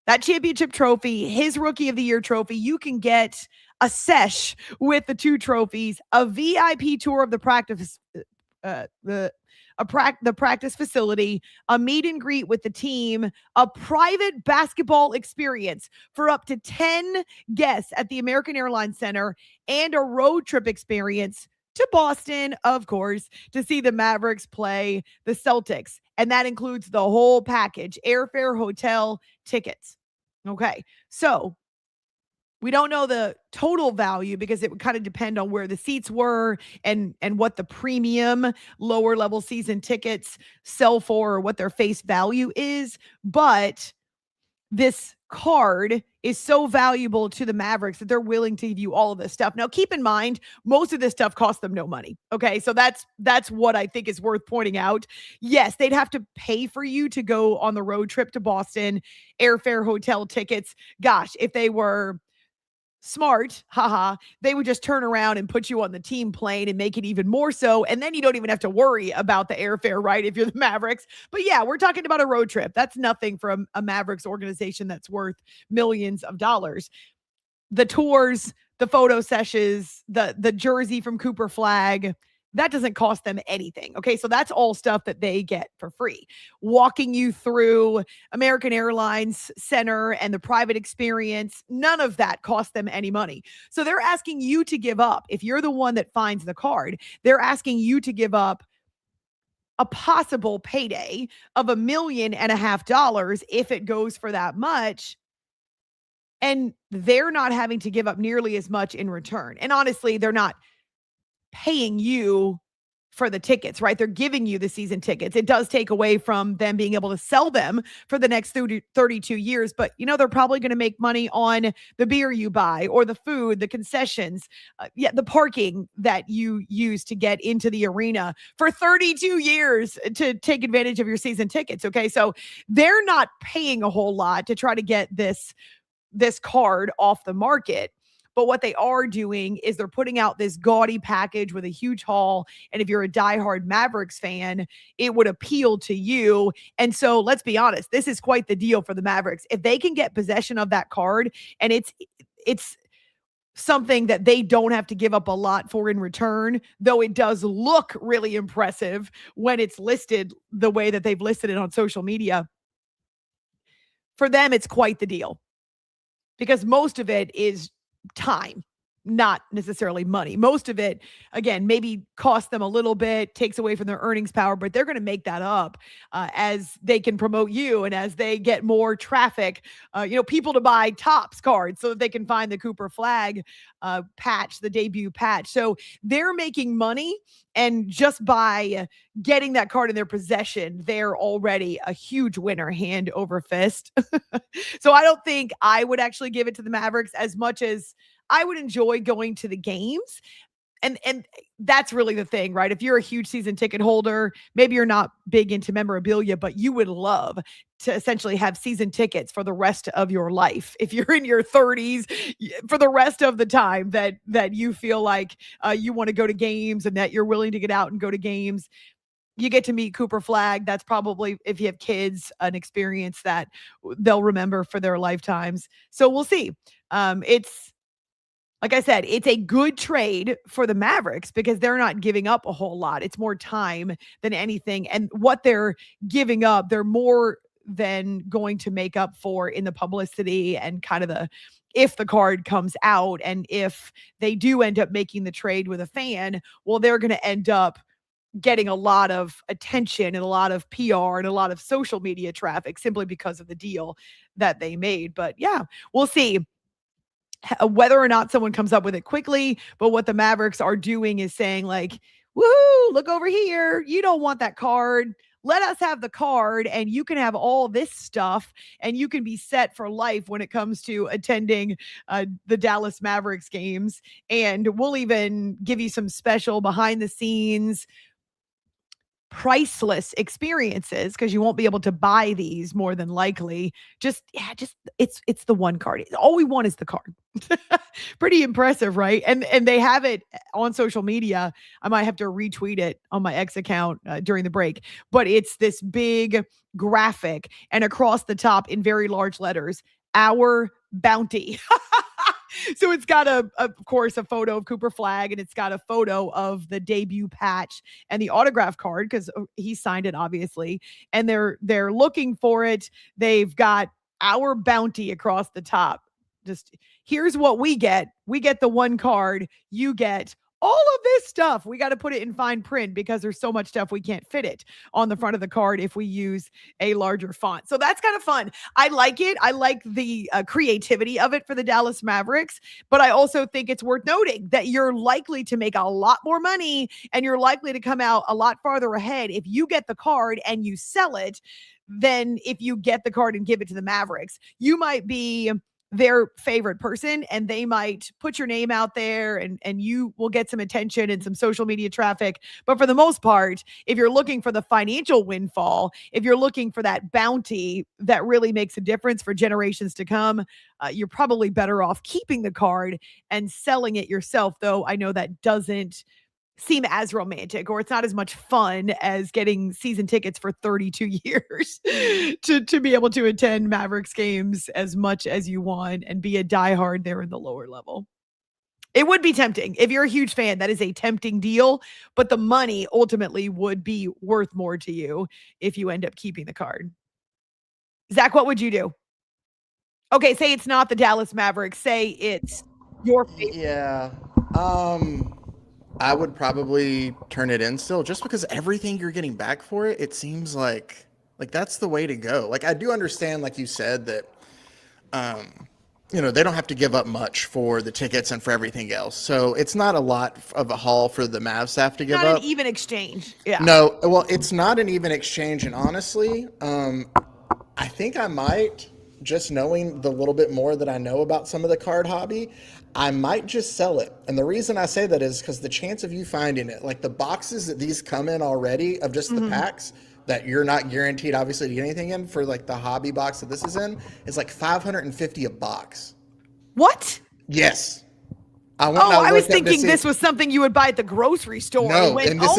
that championship trophy, his Rookie of the Year trophy, you can get a sesh with the 2 trophies, a VIP tour of the practice, the practice facility, a meet and greet with the team, a private basketball experience for up to 10 guests at the American Airlines Center, and a road trip experience to Boston, of course, to see the Mavericks play the Celtics. And that includes the whole package, airfare, hotel, tickets. Okay, so we don't know the total value because it would kind of depend on where the seats were and what the premium lower level season tickets sell for, or what their face value is. But this card is so valuable to the Mavericks that they're willing to give you all of this stuff. Now, keep in mind, most of this stuff costs them no money. Okay, so that's what I think is worth pointing out. Yes, they'd have to pay for you to go on the road trip to Boston, airfare, hotel tickets. Gosh, if they were smart, they would just turn around and put you on the team plane and make it even more so. And then you don't even have to worry about the airfare, right? If you're the Mavericks. But yeah, we're talking about a road trip. That's nothing from a Mavericks organization that's worth millions of dollars. The tours, the photo sessions, the jersey from Cooper Flagg, that doesn't cost them anything. Okay, so that's all stuff that they get for free. Walking you through American Airlines Center and the private experience, none of that costs them any money. So they're asking you to give up. If you're the one that finds the card, they're asking you to give up a possible payday of $1.5 million if it goes for that much. And they're not having to give up nearly as much in return. And honestly, they're not paying you for the tickets, right? They're giving you the season tickets. It does take away from them being able to sell them for the next 32 years, but they're probably going to make money on the beer you buy or the food, the concessions, the parking that you use to get into the arena for 32 years to take advantage of your season tickets. Okay. So they're not paying a whole lot to try to get this card off the market. But what they are doing is they're putting out this gaudy package with a huge haul. And if you're a diehard Mavericks fan, it would appeal to you. And so let's be honest, this is quite the deal for the Mavericks. If they can get possession of that card, and it's something that they don't have to give up a lot for in return, though it does look really impressive when it's listed the way that they've listed it on social media. For them, it's quite the deal because most of it is time, not necessarily money. Most of it, again, maybe costs them a little bit, takes away from their earnings power, but they're going to make that up as they can promote you and as they get more traffic, people to buy Topps cards so that they can find the Cooper Flag patch, the debut patch. So they're making money, and just by getting that card in their possession, they're already a huge winner hand over fist. So I don't think I would actually give it to the Mavericks as much as I would enjoy going to the games. And that's really the thing, right? If you're a huge season ticket holder, maybe you're not big into memorabilia, but you would love to essentially have season tickets for the rest of your life. If you're in your 30s, for the rest of the time that you feel like you want to go to games and that you're willing to get out and go to games, you get to meet Cooper Flag. That's probably, if you have kids, an experience that they'll remember for their lifetimes. So we'll see. Like I said, it's a good trade for the Mavericks because they're not giving up a whole lot. It's more time than anything. And what they're giving up, they're more than going to make up for in the publicity and kind of if the card comes out and if they do end up making the trade with a fan, well, they're going to end up getting a lot of attention and a lot of PR and a lot of social media traffic simply because of the deal that they made. But yeah, we'll see whether or not someone comes up with it quickly. But what the Mavericks are doing is saying like, woohoo, look over here. You don't want that card. Let us have the card and you can have all this stuff and you can be set for life when it comes to attending the Dallas Mavericks games. And we'll even give you some special behind the scenes priceless experiences because you won't be able to buy these more than likely. It's the one card. All we want is the card. Pretty impressive, right? And they have it on social media. I might have to retweet it on my X account during the break, but it's this big graphic and across the top in very large letters, our bounty. So it's got of course, a photo of Cooper Flag, and it's got a photo of the debut patch and the autograph card because he signed it, obviously. And they're looking for it. They've got our bounty across the top. Just here's what we get. We get the one card. You get all of this stuff. We got to put it in fine print because there's so much stuff we can't fit it on the front of the card if we use a larger font. So that's kind of fun. I like it. I like the creativity of it for the Dallas Mavericks, but I also think it's worth noting that you're likely to make a lot more money and you're likely to come out a lot farther ahead if you get the card and you sell it than if you get the card and give it to the Mavericks. You might be their favorite person and they might put your name out there and you will get some attention and some social media traffic. But for the most part, if you're looking for the financial windfall, if you're looking for that bounty that really makes a difference for generations to come, you're probably better off keeping the card and selling it yourself. Though I know that doesn't seem as romantic, or it's not as much fun as getting season tickets for 32 years to be able to attend Mavericks games as much as you want and be a diehard there in the lower level. It would be tempting. If you're a huge fan, that is a tempting deal, but the money ultimately would be worth more to you if you end up keeping the card. Zach, what would you do? Okay, say it's not the Dallas Mavericks. Say it's your favorite. Yeah. I would probably turn it in still, just because everything you're getting back for it, it seems like that's the way to go. Like, I do understand, like you said, that they don't have to give up much for the tickets and for everything else. So it's not a lot of a haul for the Mavs staff to give Not up. an even exchange. Yeah. No, well, it's not an even exchange, and honestly, I think I might, just knowing the little bit more that I know about some of the card hobby, I might just sell it. And the reason I say that is because the chance of you finding it, like the boxes that these come in already of just the packs that you're not guaranteed obviously to get anything in, for like the hobby box that this is in, is like $550 a box. What? Yes. I was thinking this was something you would buy at the grocery store. No, and this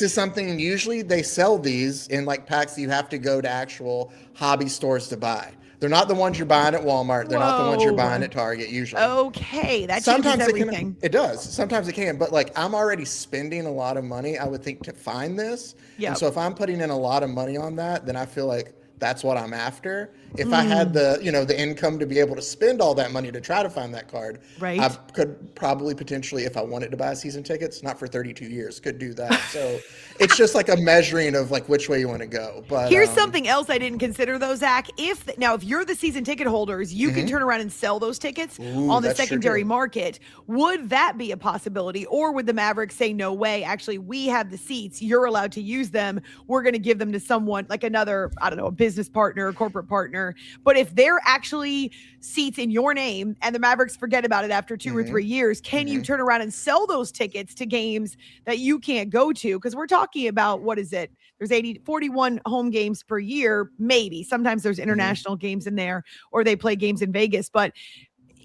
is something usually they sell these in like packs that you have to go to actual hobby stores to buy. They're not the ones you're buying at Walmart. They're not the ones you're buying at Target usually. Okay, that sometimes changes everything. It does. Sometimes it can, but like I'm already spending a lot of money, I would think, to find this. Yeah. And so if I'm putting in a lot of money on that, then I feel like that's what I'm after. If I had the income to be able to spend all that money to try to find that card, right, I could probably potentially, if I wanted to buy season tickets, not for 32 years, could do that. So it's just like a measuring of like which way you want to go. But here's something else I didn't consider though, Zach. If you're the season ticket holders, you can turn around and sell those tickets on the secondary market. Would that be a possibility? Or would the Mavericks say, no way, actually, we have the seats, you're allowed to use them, we're going to give them to someone like another, I don't know, a business partner, a corporate partner. But if they're actually seats in your name and the Mavericks forget about it after 2 or 3 years, can you turn around and sell those tickets to games that you can't go to? Because we're talking about, what is it? There's 41 home games per year, maybe. Sometimes there's international games in there, or they play games in Vegas. But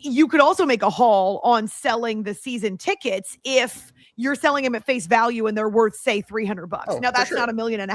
you could also make a haul on selling the season tickets if you're selling them at face value and they're worth, say, $300. Now, that's not $1.5 million.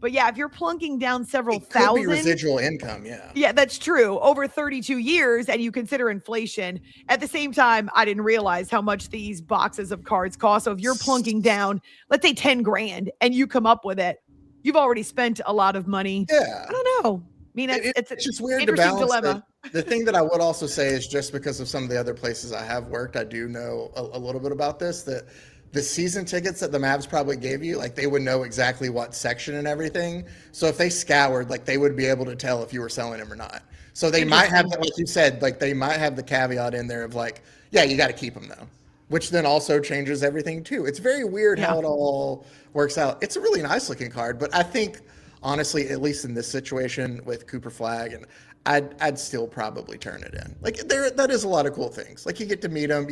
But yeah, if you're plunking down several thousand, could be residual income. Yeah. Yeah, that's true. Over 32 years, and you consider inflation. At the same time, I didn't realize how much these boxes of cards cost. So if you're plunking down, let's say 10 grand, and you come up with it, you've already spent a lot of money. Yeah. I don't know. I mean, it's just weird to interesting balance dilemma. The thing that I would also say is, just because of some of the other places I have worked, I do know a little bit about this, that the season tickets that the Mavs probably gave you, like they would know exactly what section and everything. So if they scoured, like they would be able to tell if you were selling them or not. So they might have, like you said, like they might have the caveat in there of like, yeah, you got to keep them though, which then also changes everything too. It's very weird how it all works out. It's a really nice looking card, but I think honestly, at least in this situation with Cooper Flag, and I'd still probably turn it in. Like that is a lot of cool things. Like you get to meet them.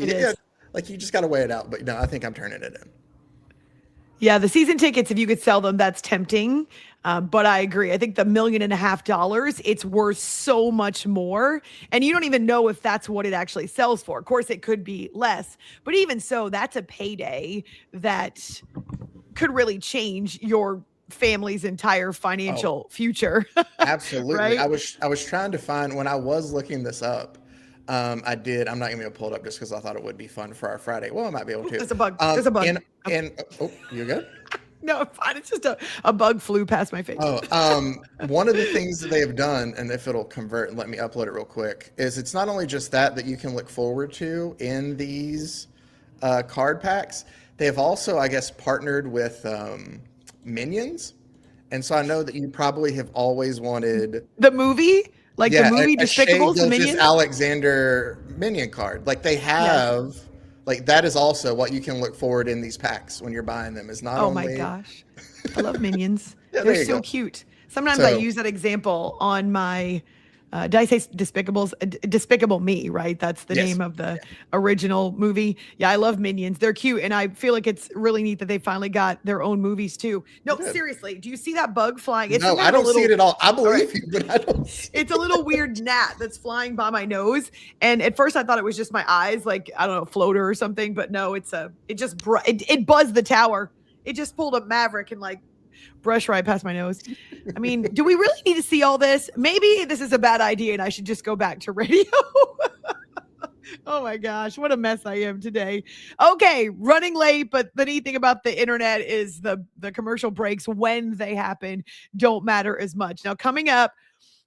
Like you just got to weigh it out. But no, I think I'm turning it in. Yeah, the season tickets, if you could sell them, that's tempting. But I agree. I think the $1.5 million, it's worth so much more. And you don't even know if that's what it actually sells for. Of course, it could be less. But even so, that's a payday that could really change your family's entire financial future. Absolutely. Right? I was trying to find, when I was looking this up, I'm not going to be able to pull it up just because I thought it would be fun for our Friday. Well, I might be able to. There's a bug. There's a bug. Oh, you good? No, it's fine. It's just a bug flew past my face. One of the things that they have done, and if it'll convert and let me upload it real quick, is it's not only just that you can look forward to in these card packs. They have also, I guess, partnered with Minions. And so I know that you probably have always wanted the movie. Like the movie Despicable Me, Minions? Alexander Minion card. Like they have, like that is also what you can look forward in these packs when you're buying them. Is not only. Oh my gosh, I love Minions. Yeah, They're so cute. Sometimes I use that example on my. Did I say Despicable Me, right? That's the name of the original movie. Yeah, I love Minions. They're cute. And I feel like it's really neat that they finally got their own movies too. No, seriously. Do you see that bug flying? It's I don't see it at all. I believe you, but I don't see It's a little weird gnat that's flying by my nose. And at first I thought it was just my eyes, like, I don't know, floater or something. But no, it buzzed the tower. It just pulled a Maverick and like, brush right past my nose. I mean, do we really need to see all this? Maybe this is a bad idea and I should just go back to radio. Oh my gosh, what a mess I am today. Okay, running late, but the neat thing about the internet is the commercial breaks, when they happen, don't matter as much. Now, coming up,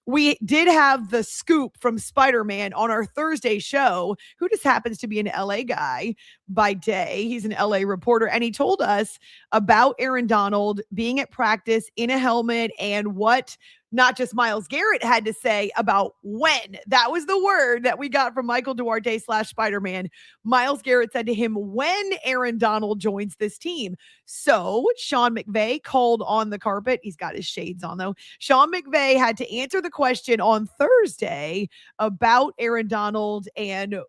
we did have the scoop from Spider-Man on our Thursday show, who just happens to be an LA guy, by day. He's an LA reporter, and he told us about Aaron Donald being at practice in a helmet and what not just Myles Garrett had to say about when. That was the word that we got from Michael Duarte / Spider-Man. Myles Garrett said to him when Aaron Donald joins this team. So Sean McVay called on the carpet. He's got his shades on though. Sean McVay had to answer the question on Thursday about Aaron Donald and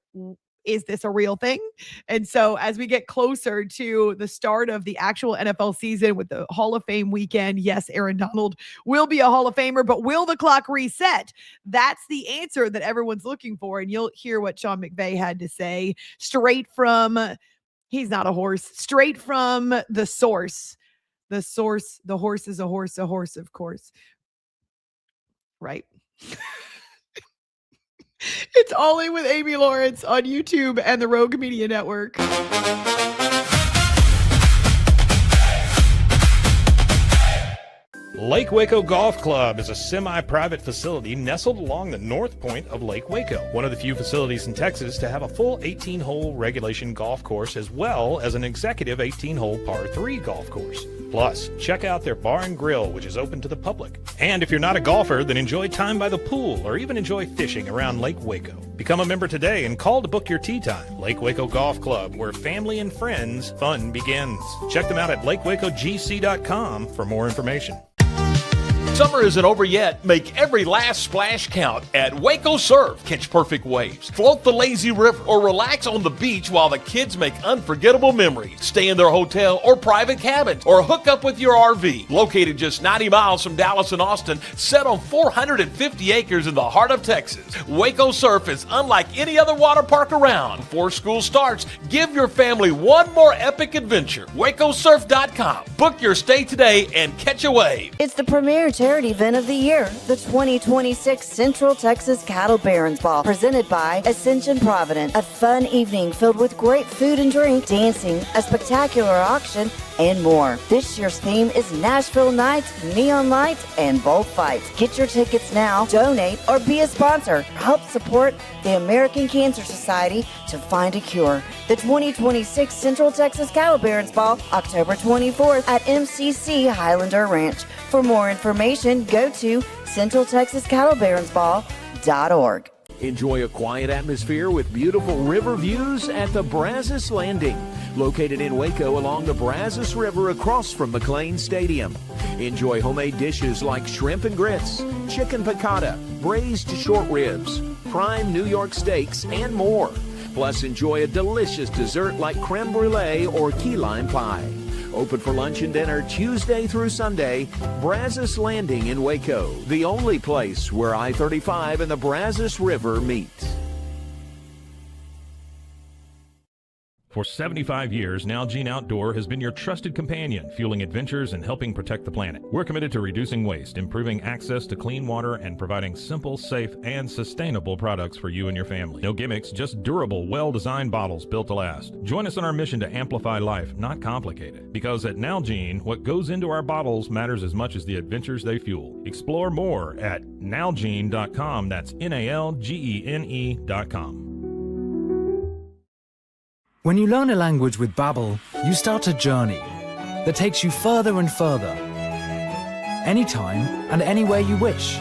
is this a real thing? And so as we get closer to the start of the actual NFL season with the Hall of Fame weekend, yes, Aaron Donald will be a Hall of Famer, but will the clock reset? That's the answer that everyone's looking for. And you'll hear what Sean McVay had to say straight from, he's not a horse, straight from the source. The source, the horse is a horse, of course. Right. It's All In with Amy Lawrence on YouTube and the Rogue Media Network. Lake Waco Golf Club is a semi-private facility nestled along the north point of Lake Waco, one of the few facilities in Texas to have a full 18-hole regulation golf course as well as an executive 18-hole par 3 golf course. Plus, check out their bar and grill, which is open to the public. And if you're not a golfer, then enjoy time by the pool or even enjoy fishing around Lake Waco. Become a member today and call to book your tee time. Lake Waco Golf Club, where family and friends fun begins. Check them out at lakewacogc.com for more information. Summer isn't over yet. Make every last splash count at Waco Surf. Catch perfect waves, float the lazy river, or relax on the beach while the kids make unforgettable memories. Stay in their hotel or private cabins, or hook up with your RV. Located just 90 miles from Dallas and Austin, set on 450 acres in the heart of Texas, Waco Surf is unlike any other water park around. Before school starts, give your family one more epic adventure. WacoSurf.com. Book your stay today and catch a wave. It's the premier charity event of the year, the 2026 Central Texas Cattle Barons Ball, presented by Ascension Provident. A fun evening filled with great food and drink, dancing, a spectacular auction, and more. This year's theme is Nashville Nights, Neon Lights, and Bullfights. Get your tickets now, donate, or be a sponsor. Help support the American Cancer Society to find a cure. The 2026 Central Texas Cattle Barons Ball, October 24th at MCC Highlander Ranch. For more information, go to CentralTexasCattleBaronsBall.org. Enjoy a quiet atmosphere with beautiful river views at the Brazos Landing, located in Waco along the Brazos River across from McLean Stadium. Enjoy homemade dishes like shrimp and grits, chicken piccata, braised short ribs, prime New York steaks, and more. Plus, enjoy a delicious dessert like creme brulee or key lime pie. Open for lunch and dinner Tuesday through Sunday. Brazos Landing in Waco, the only place where I-35 and the Brazos River meet. For 75 years, Nalgene Outdoor has been your trusted companion, fueling adventures and helping protect the planet. We're committed to reducing waste, improving access to clean water, and providing simple, safe, and sustainable products for you and your family. No gimmicks, just durable, well-designed bottles built to last. Join us in our mission to amplify life, not complicate it. Because at Nalgene, what goes into our bottles matters as much as the adventures they fuel. Explore more at nalgene.com. That's NALGENE.com. When you learn a language with Babbel, you start a journey that takes you further and further. Anytime and anywhere you wish.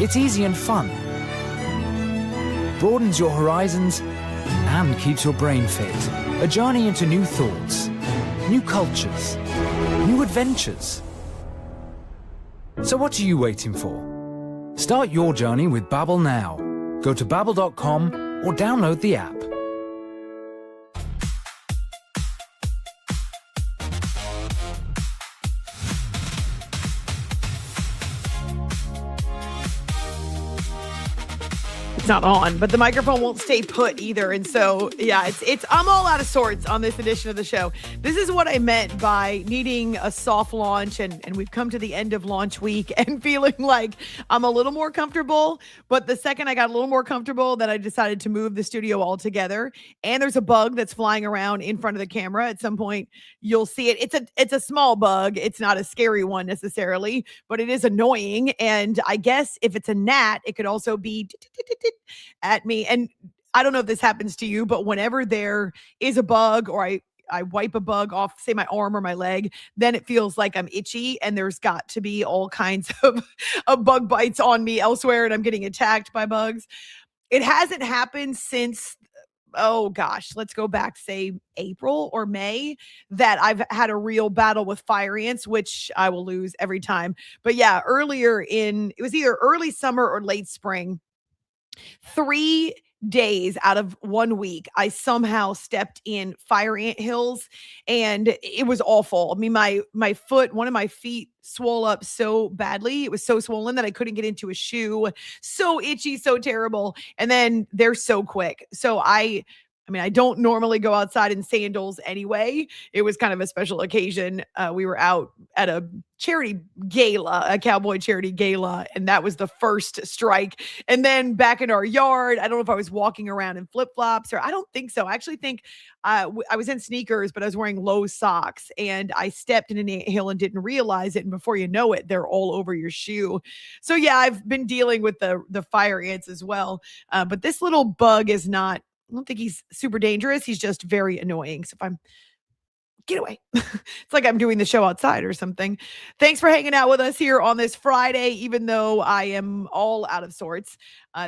It's easy and fun. Broadens your horizons and keeps your brain fit. A journey into new thoughts, new cultures, new adventures. So what are you waiting for? Start your journey with Babbel now. Go to babbel.com or download the app. It's not on, but the microphone won't stay put either. And so, yeah, it's I'm all out of sorts on this edition of the show. This is what I meant by needing a soft launch, and we've come to the end of launch week and feeling like I'm a little more comfortable. But the second I got a little more comfortable, then I decided to move the studio altogether. And there's a bug that's flying around in front of the camera. At some point, you'll see it. It's a small bug. It's not a scary one necessarily, but it is annoying. And I guess if it's a gnat, it could also be at me. And I don't know if this happens to you, but whenever there is a bug or I wipe a bug off, say my arm or my leg, then it feels like I'm itchy and there's got to be all kinds of bug bites on me elsewhere and I'm getting attacked by bugs. It hasn't happened since, oh gosh, let's go back, say April or May, that I've had a real battle with fire ants, which I will lose every time. But yeah, it was either early summer or late spring, 3 days out of 1 week, I somehow stepped in fire ant hills and it was awful. I mean, my foot, one of my feet swole up so badly. It was so swollen that I couldn't get into a shoe. So itchy, so terrible. And then they're so quick. So I mean, I don't normally go outside in sandals anyway. It was kind of a special occasion. We were out at a charity gala, a cowboy charity gala, and that was the first strike. And then back in our yard, I don't know if I was walking around in flip-flops or I don't think so. I actually think I was in sneakers, but I was wearing low socks and I stepped in an anthill and didn't realize it. And before you know it, they're all over your shoe. So yeah, I've been dealing with the fire ants as well. But this little bug is not, I don't think he's super dangerous. He's just very annoying. So if I'm get away. It's like I'm doing the show outside or something. Thanks for hanging out with us here on this Friday, even though I am all out of sorts.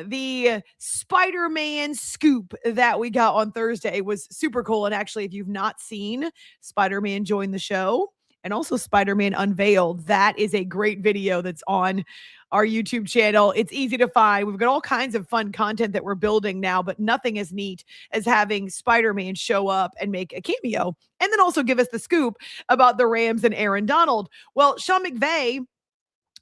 The Spider-Man scoop that we got on Thursday was super cool. And actually, if you've not seen Spider-Man join the show and also Spider-Man Unveiled, that is a great video that's on our YouTube channel. It's easy to find. We've got all kinds of fun content that we're building now, but nothing as neat as having Spider-Man show up and make a cameo and then also give us the scoop about the Rams and Aaron Donald. Well, Sean McVay,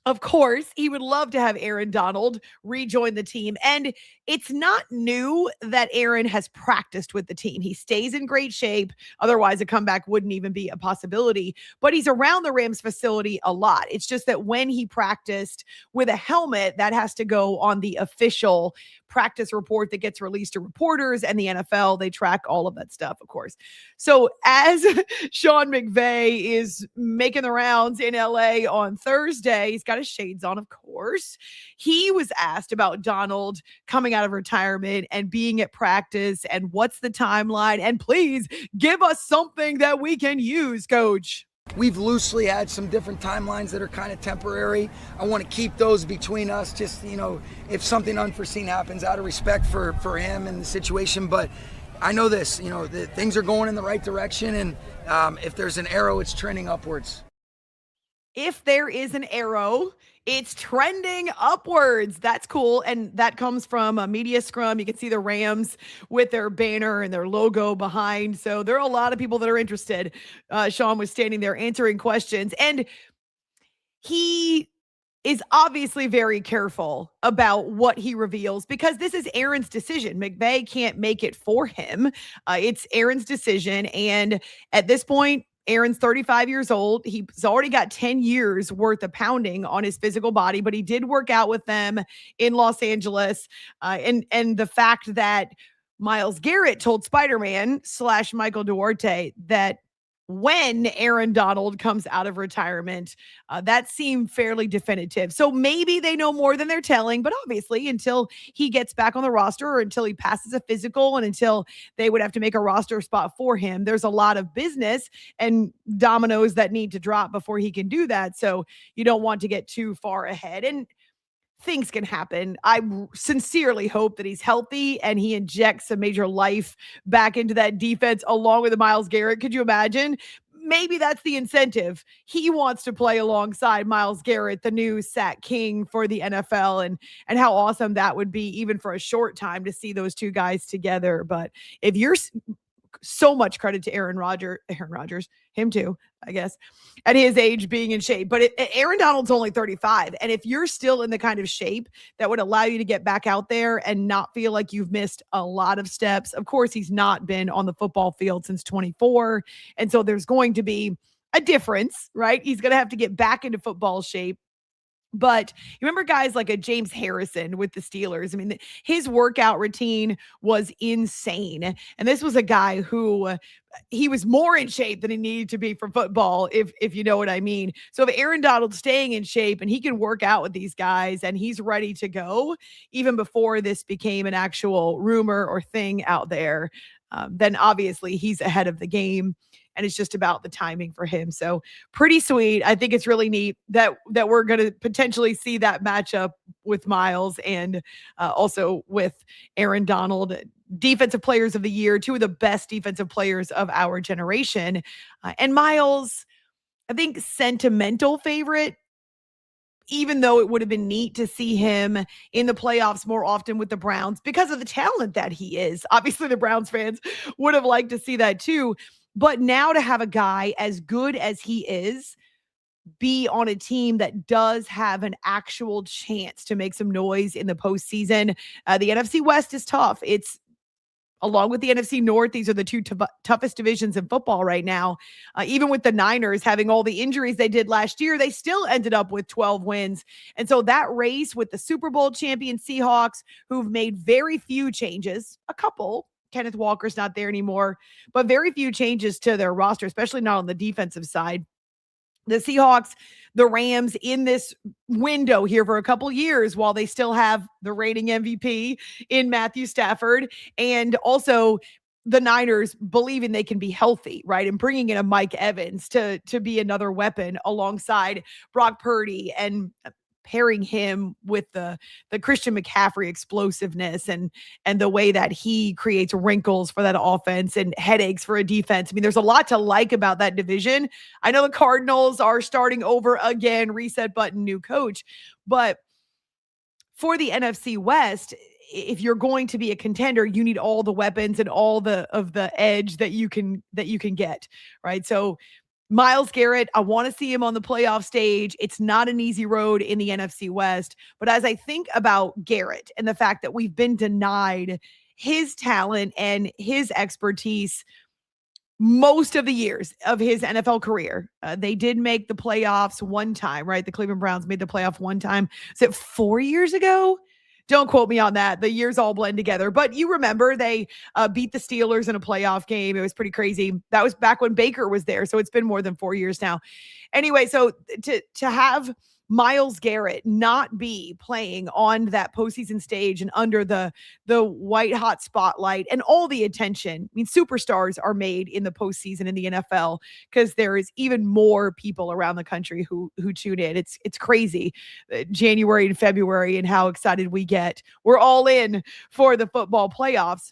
of course, he would love to have Aaron Donald rejoin the team. And it's not new that Aaron has practiced with the team. He stays in great shape. Otherwise, a comeback wouldn't even be a possibility. But he's around the Rams facility a lot. It's just that when he practiced with a helmet, that has to go on the official practice report that gets released to reporters, and the NFL, they track all of that stuff, of course. So as Sean McVay is making the rounds in LA on Thursday, he's got his shades on, of course. He was asked about Donald coming out of retirement and being at practice and what's the timeline, and please give us something that we can use, coach. We've loosely had some different timelines that are kind of temporary. I want to keep those between us, just, if something unforeseen happens, out of respect for him and the situation. But I know this, that things are going in the right direction. And if there's an arrow, it's trending upwards. If there is an arrow, it's trending upwards. That's cool. And that comes from a media scrum. You can see the Rams with their banner and their logo behind. So there are a lot of people that are interested. Sean was standing there answering questions, and he is obviously very careful about what he reveals because this is Aaron's decision. McVay can't make it for him. It's Aaron's decision. And at this point, Aaron's 35 years old. He's already got 10 years worth of pounding on his physical body, but he did work out with them in Los Angeles. And the fact that Myles Garrett told Spider-Man / Michael Duarte that when Aaron Donald comes out of retirement, that seemed fairly definitive. So maybe they know more than they're telling, but obviously until he gets back on the roster or until he passes a physical and until they would have to make a roster spot for him, there's a lot of business and dominoes that need to drop before he can do that. So you don't want to get too far ahead. And things can happen. I sincerely hope that he's healthy and he injects some major life back into that defense along with Myles Garrett. Could you imagine? Maybe that's the incentive. He wants to play alongside Myles Garrett, the new sack king for the NFL, and how awesome that would be even for a short time to see those two guys together. But if you're so much credit to Aaron Rodgers, him too, I guess, at his age being in shape. But Aaron Donald's only 35. And if you're still in the kind of shape that would allow you to get back out there and not feel like you've missed a lot of steps, of course, he's not been on the football field since 24. And so there's going to be a difference, right? He's going to have to get back into football shape. But you remember guys like a James Harrison with the Steelers. I mean, his workout routine was insane. And this was a guy who he was more in shape than he needed to be for football, if you know what I mean. So if Aaron Donald's staying in shape and he can work out with these guys and he's ready to go, even before this became an actual rumor or thing out there, then obviously he's ahead of the game. And it's just about the timing for him. So pretty sweet. I think it's really neat that we're going to potentially see that matchup with Miles and also with Aaron Donald. Defensive players of the year, two of the best defensive players of our generation. And Miles, I think sentimental favorite, even though it would have been neat to see him in the playoffs more often with the Browns because of the talent that he is. Obviously, the Browns fans would have liked to see that too. But now to have a guy as good as he is be on a team that does have an actual chance to make some noise in the postseason. The NFC West is tough. It's along with the NFC North. These are the two toughest divisions in football right now. Even with the Niners having all the injuries they did last year, they still ended up with 12 wins. And so that race with the Super Bowl champion Seahawks, who've made very few changes, a couple, Kenneth Walker's not there anymore, but very few changes to their roster, especially not on the defensive side. The Seahawks, the Rams in this window here for a couple years while they still have the reigning MVP in Matthew Stafford, and also the Niners believing they can be healthy, right? And bringing in a Mike Evans to be another weapon alongside Brock Purdy and pairing him with the Christian McCaffrey explosiveness and the way that he creates wrinkles for that offense and headaches for a defense. I mean, there's a lot to like about that division. I know the Cardinals are starting over again, reset button, new coach, but for the NFC West, if you're going to be a contender, you need all the weapons and all the edge that you can get, right? So Myles Garrett, I want to see him on the playoff stage. It's not an easy road in the NFC West. But as I think about Garrett and the fact that we've been denied his talent and his expertise most of the years of his NFL career, they did make the playoffs one time, right? The Cleveland Browns made the playoff one time. Is it 4 years ago? Don't quote me on that. The years all blend together. But you remember they beat the Steelers in a playoff game. It was pretty crazy. That was back when Baker was there. So it's been more than 4 years now. Anyway, so to have Myles Garrett not be playing on that postseason stage and under the white hot spotlight and all the attention. I mean, superstars are made in the postseason in the NFL because there is even more people around the country who tune in. It's crazy. January and February and how excited we get. We're all in for the football playoffs.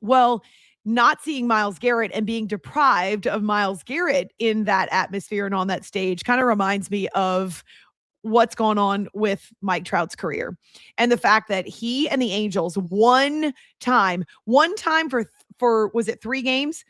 Well, not seeing Myles Garrett and being deprived of Myles Garrett in that atmosphere and on that stage kind of reminds me of what's going on with Mike Trout's career and the fact that he and the Angels one time for was it 3 games?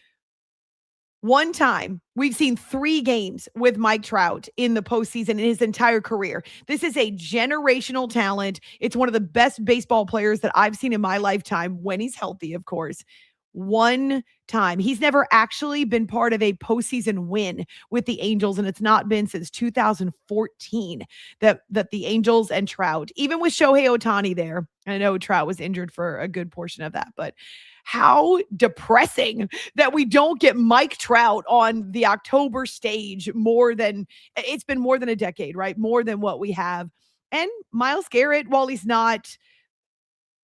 One time we've seen 3 games with Mike Trout in the postseason in his entire career. This is a generational talent. It's one of the best baseball players that I've seen in my lifetime when he's healthy, of course. One time. He's never actually been part of a postseason win with the Angels, and it's not been since 2014 that the Angels and Trout, even with Shohei Ohtani there, and I know Trout was injured for a good portion of that, but how depressing that we don't get Mike Trout on the October stage it's been more than a decade, right? More than what we have. And Myles Garrett, while he's not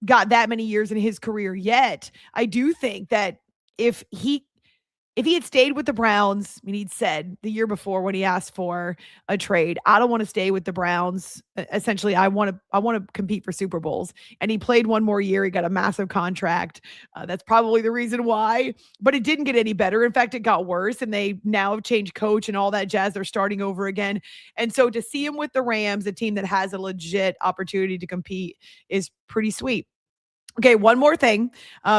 got that many years in his career yet, I do think that if he had stayed with the Browns, I mean, he'd said the year before when he asked for a trade, I don't want to stay with the Browns. Essentially, I want to compete for Super Bowls. And he played one more year. He got a massive contract. That's probably the reason why. But it didn't get any better. In fact, it got worse. And they now have changed coach and all that jazz. They're starting over again. And so to see him with the Rams, a team that has a legit opportunity to compete, is pretty sweet. Okay, one more thing,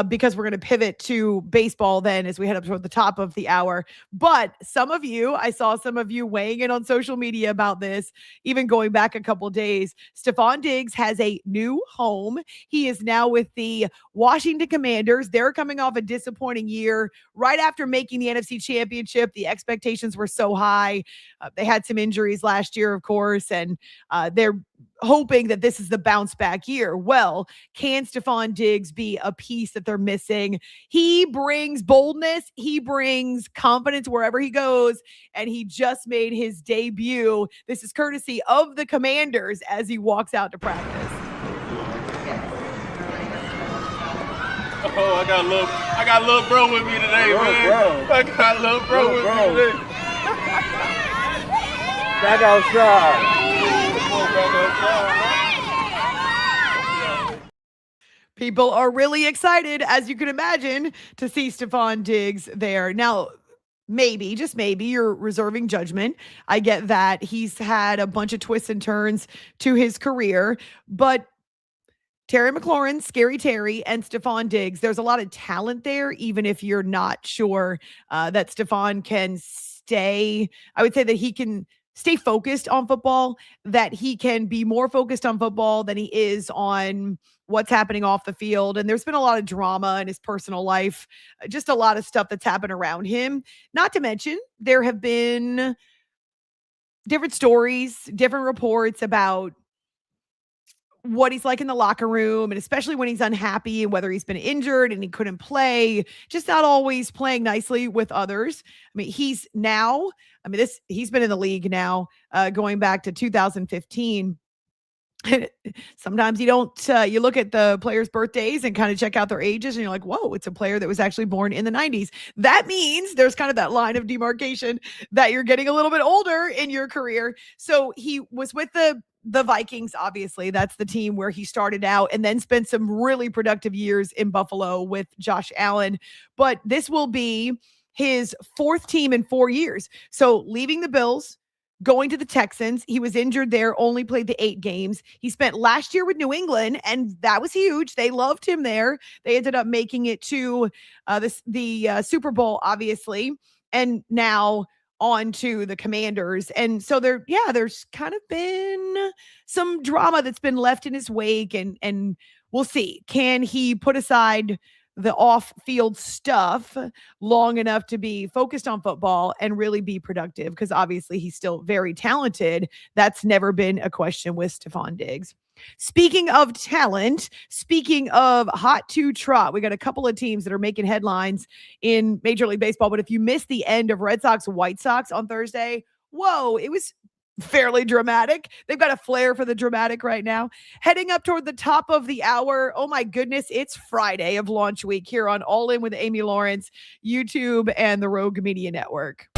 because we're going to pivot to baseball then as we head up toward the top of the hour. But I saw some of you weighing in on social media about this, even going back a couple days. Stephon Diggs has a new home. He is now with the Washington Commanders. They're coming off a disappointing year. Right after making the NFC Championship, the expectations were so high. They had some injuries last year, of course, and they're hoping that this is the bounce back year. Well, can Stephon Diggs be a piece that they're missing? He brings boldness. He brings confidence wherever he goes. And he just made his debut. This is courtesy of the Commanders as he walks out to practice. Oh, I got a little bro with me today, man. I got a little bro with me today. Back outside. People are really excited, as you can imagine, to see Stephon Diggs there. Now, maybe, just maybe, you're reserving judgment. I get that. He's had a bunch of twists and turns to his career, but Terry McLaurin, Scary Terry, and Stephon Diggs, there's a lot of talent there, even if you're not sure that Stephon can stay. I would say that he can stay focused on football, that he can be more focused on football than he is on what's happening off the field. And there's been a lot of drama in his personal life, just a lot of stuff that's happened around him. Not to mention, there have been different stories, different reports about what he's like in the locker room, and especially when he's unhappy and whether he's been injured and he couldn't play, just not always playing nicely with others. I mean, he's been in the league now, going back to 2015. Sometimes you look at the players' birthdays and kind of check out their ages and you're like, whoa, it's a player that was actually born in the 90s. That means there's kind of that line of demarcation that you're getting a little bit older in your career. So he was with the Vikings, obviously. That's the team where he started out and then spent some really productive years in Buffalo with Josh Allen. But this will be his fourth team in 4 years. So leaving the Bills, going to the Texans. He was injured there, only played the 8 games. He spent last year with New England, and that was huge. They loved him there. They ended up making it to the Super Bowl, obviously. And now on to the Commanders. And so there's kind of been some drama that's been left in his wake, and we'll see. Can he put aside the off-field stuff long enough to be focused on football and really be productive? Because obviously he's still very talented. That's never been a question with Stephon Diggs. Speaking of talent, speaking of hot to trot, we got a couple of teams that are making headlines in Major League Baseball. But if you missed the end of Red Sox White Sox on Thursday, whoa, it was fairly dramatic. They've got a flair for the dramatic right now. Heading up toward the top of the hour. Oh my goodness, it's Friday of launch week here on All In with Amy Lawrence, YouTube, and the Rogue Media Network.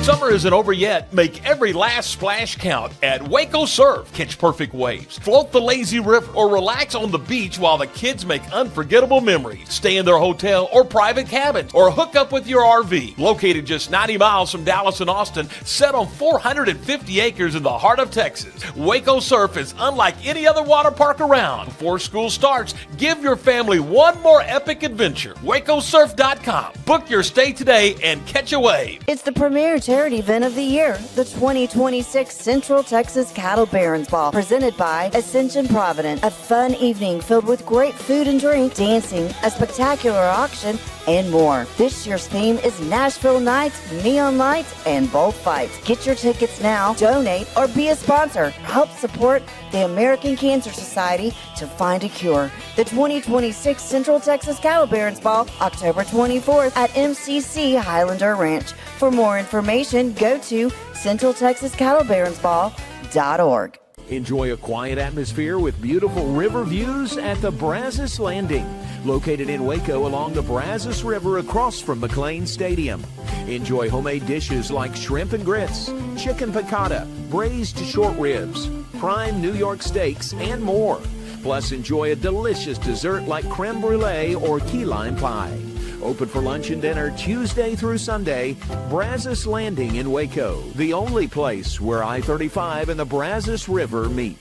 Summer isn't over yet. Make every last splash count at Waco Surf. Catch perfect waves, float the lazy river, or relax on the beach while the kids make unforgettable memories. Stay in their hotel or private cabins, or hook up with your RV. Located just 90 miles from Dallas and Austin, set on 450 acres in the heart of Texas, Waco Surf is unlike any other water park around. Before school starts, give your family one more epic adventure. WacoSurf.com. Book your stay today and catch a wave. It's the premier charity event of the year, the 2026 Central Texas Cattle Barons Ball, presented by Ascension Provident. A fun evening filled with great food and drink, dancing, a spectacular auction, and more. This year's theme is Nashville Nights, Neon Lights, and Bullfights. Get your tickets now, donate, or be a sponsor. Help support the American Cancer Society to find a cure. The 2026 Central Texas Cattle Barons Ball, October 24th at MCC Highlander Ranch. For more information, go to CentralTexasCattleBaronsBall.org. Enjoy a quiet atmosphere with beautiful river views at the Brazos Landing, located in Waco along the Brazos River across from McLean Stadium. Enjoy homemade dishes like shrimp and grits, chicken piccata, braised short ribs, prime New York steaks, and more. Plus, enjoy a delicious dessert like creme brulee or key lime pie. Open for lunch and dinner Tuesday through Sunday. Brazos Landing in Waco, the only place where I-35 and the Brazos River meet.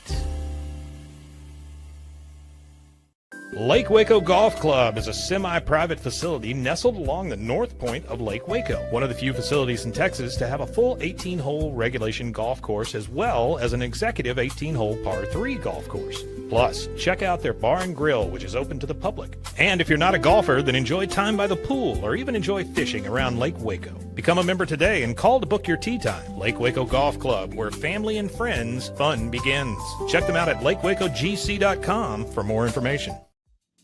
Lake Waco Golf Club is a semi-private facility nestled along the north point of Lake Waco, one of the few facilities in Texas to have a full 18-hole regulation golf course as well as an executive 18-hole par 3 golf course. Plus, check out their bar and grill, which is open to the public. And if you're not a golfer, then enjoy time by the pool or even enjoy fishing around Lake Waco. Become a member today and call to book your tee time. Lake Waco Golf Club, where family and friends fun begins. Check them out at lakewacogc.com for more information.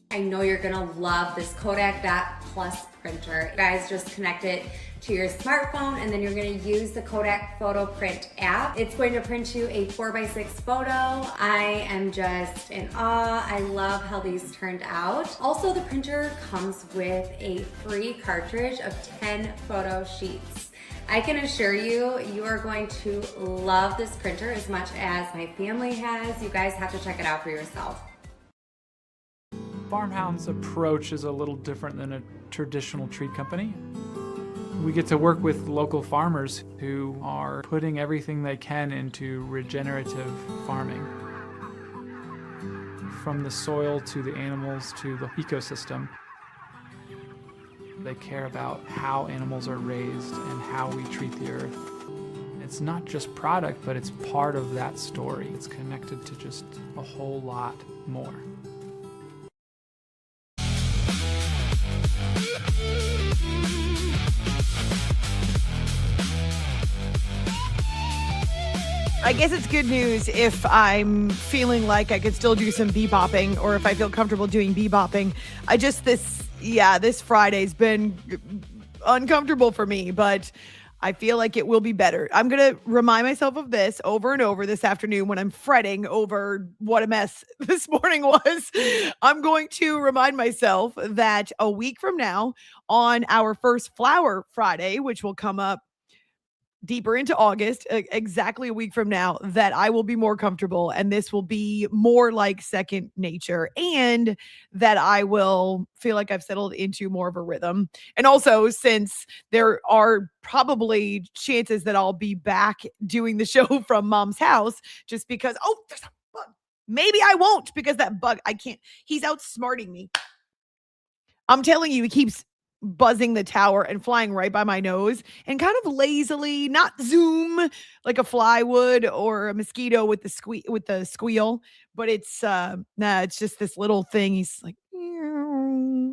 I know you're gonna love this Kodak Dot Plus printer. You guys just connect it to your smartphone and then you're gonna use the Kodak Photo Print app. It's going to print you a 4x6 photo. I am just in awe. I love how these turned out. Also, the printer comes with a free cartridge of 10 photo sheets. I can assure you, you are going to love this printer as much as my family has. You guys have to check it out for yourself. Farmhound's approach is a little different than a traditional tree company. We get to work with local farmers who are putting everything they can into regenerative farming. From the soil to the animals to the ecosystem. They care about how animals are raised and how we treat the earth. It's not just product, but it's part of that story. It's connected to just a whole lot more. I guess it's good news if I'm feeling like I could still do some bebopping, or if I feel comfortable doing bebopping. This Friday's been uncomfortable for me, but I feel like it will be better. I'm going to remind myself of this over and over this afternoon when I'm fretting over what a mess this morning was. I'm going to remind myself that a week from now, on our first Flower Friday, which will come up deeper into August, exactly a week from now, that I will be more comfortable and this will be more like second nature, and that I will feel like I've settled into more of a rhythm. And also, since there are probably chances that I'll be back doing the show from Mom's house, just because, there's a bug. Maybe I won't, because that bug, I can't, he's outsmarting me. I'm telling you, he keeps buzzing the tower and flying right by my nose and kind of lazily, not zoom like a fly would or a mosquito with the squeal, but it's it's just this little thing. He's like,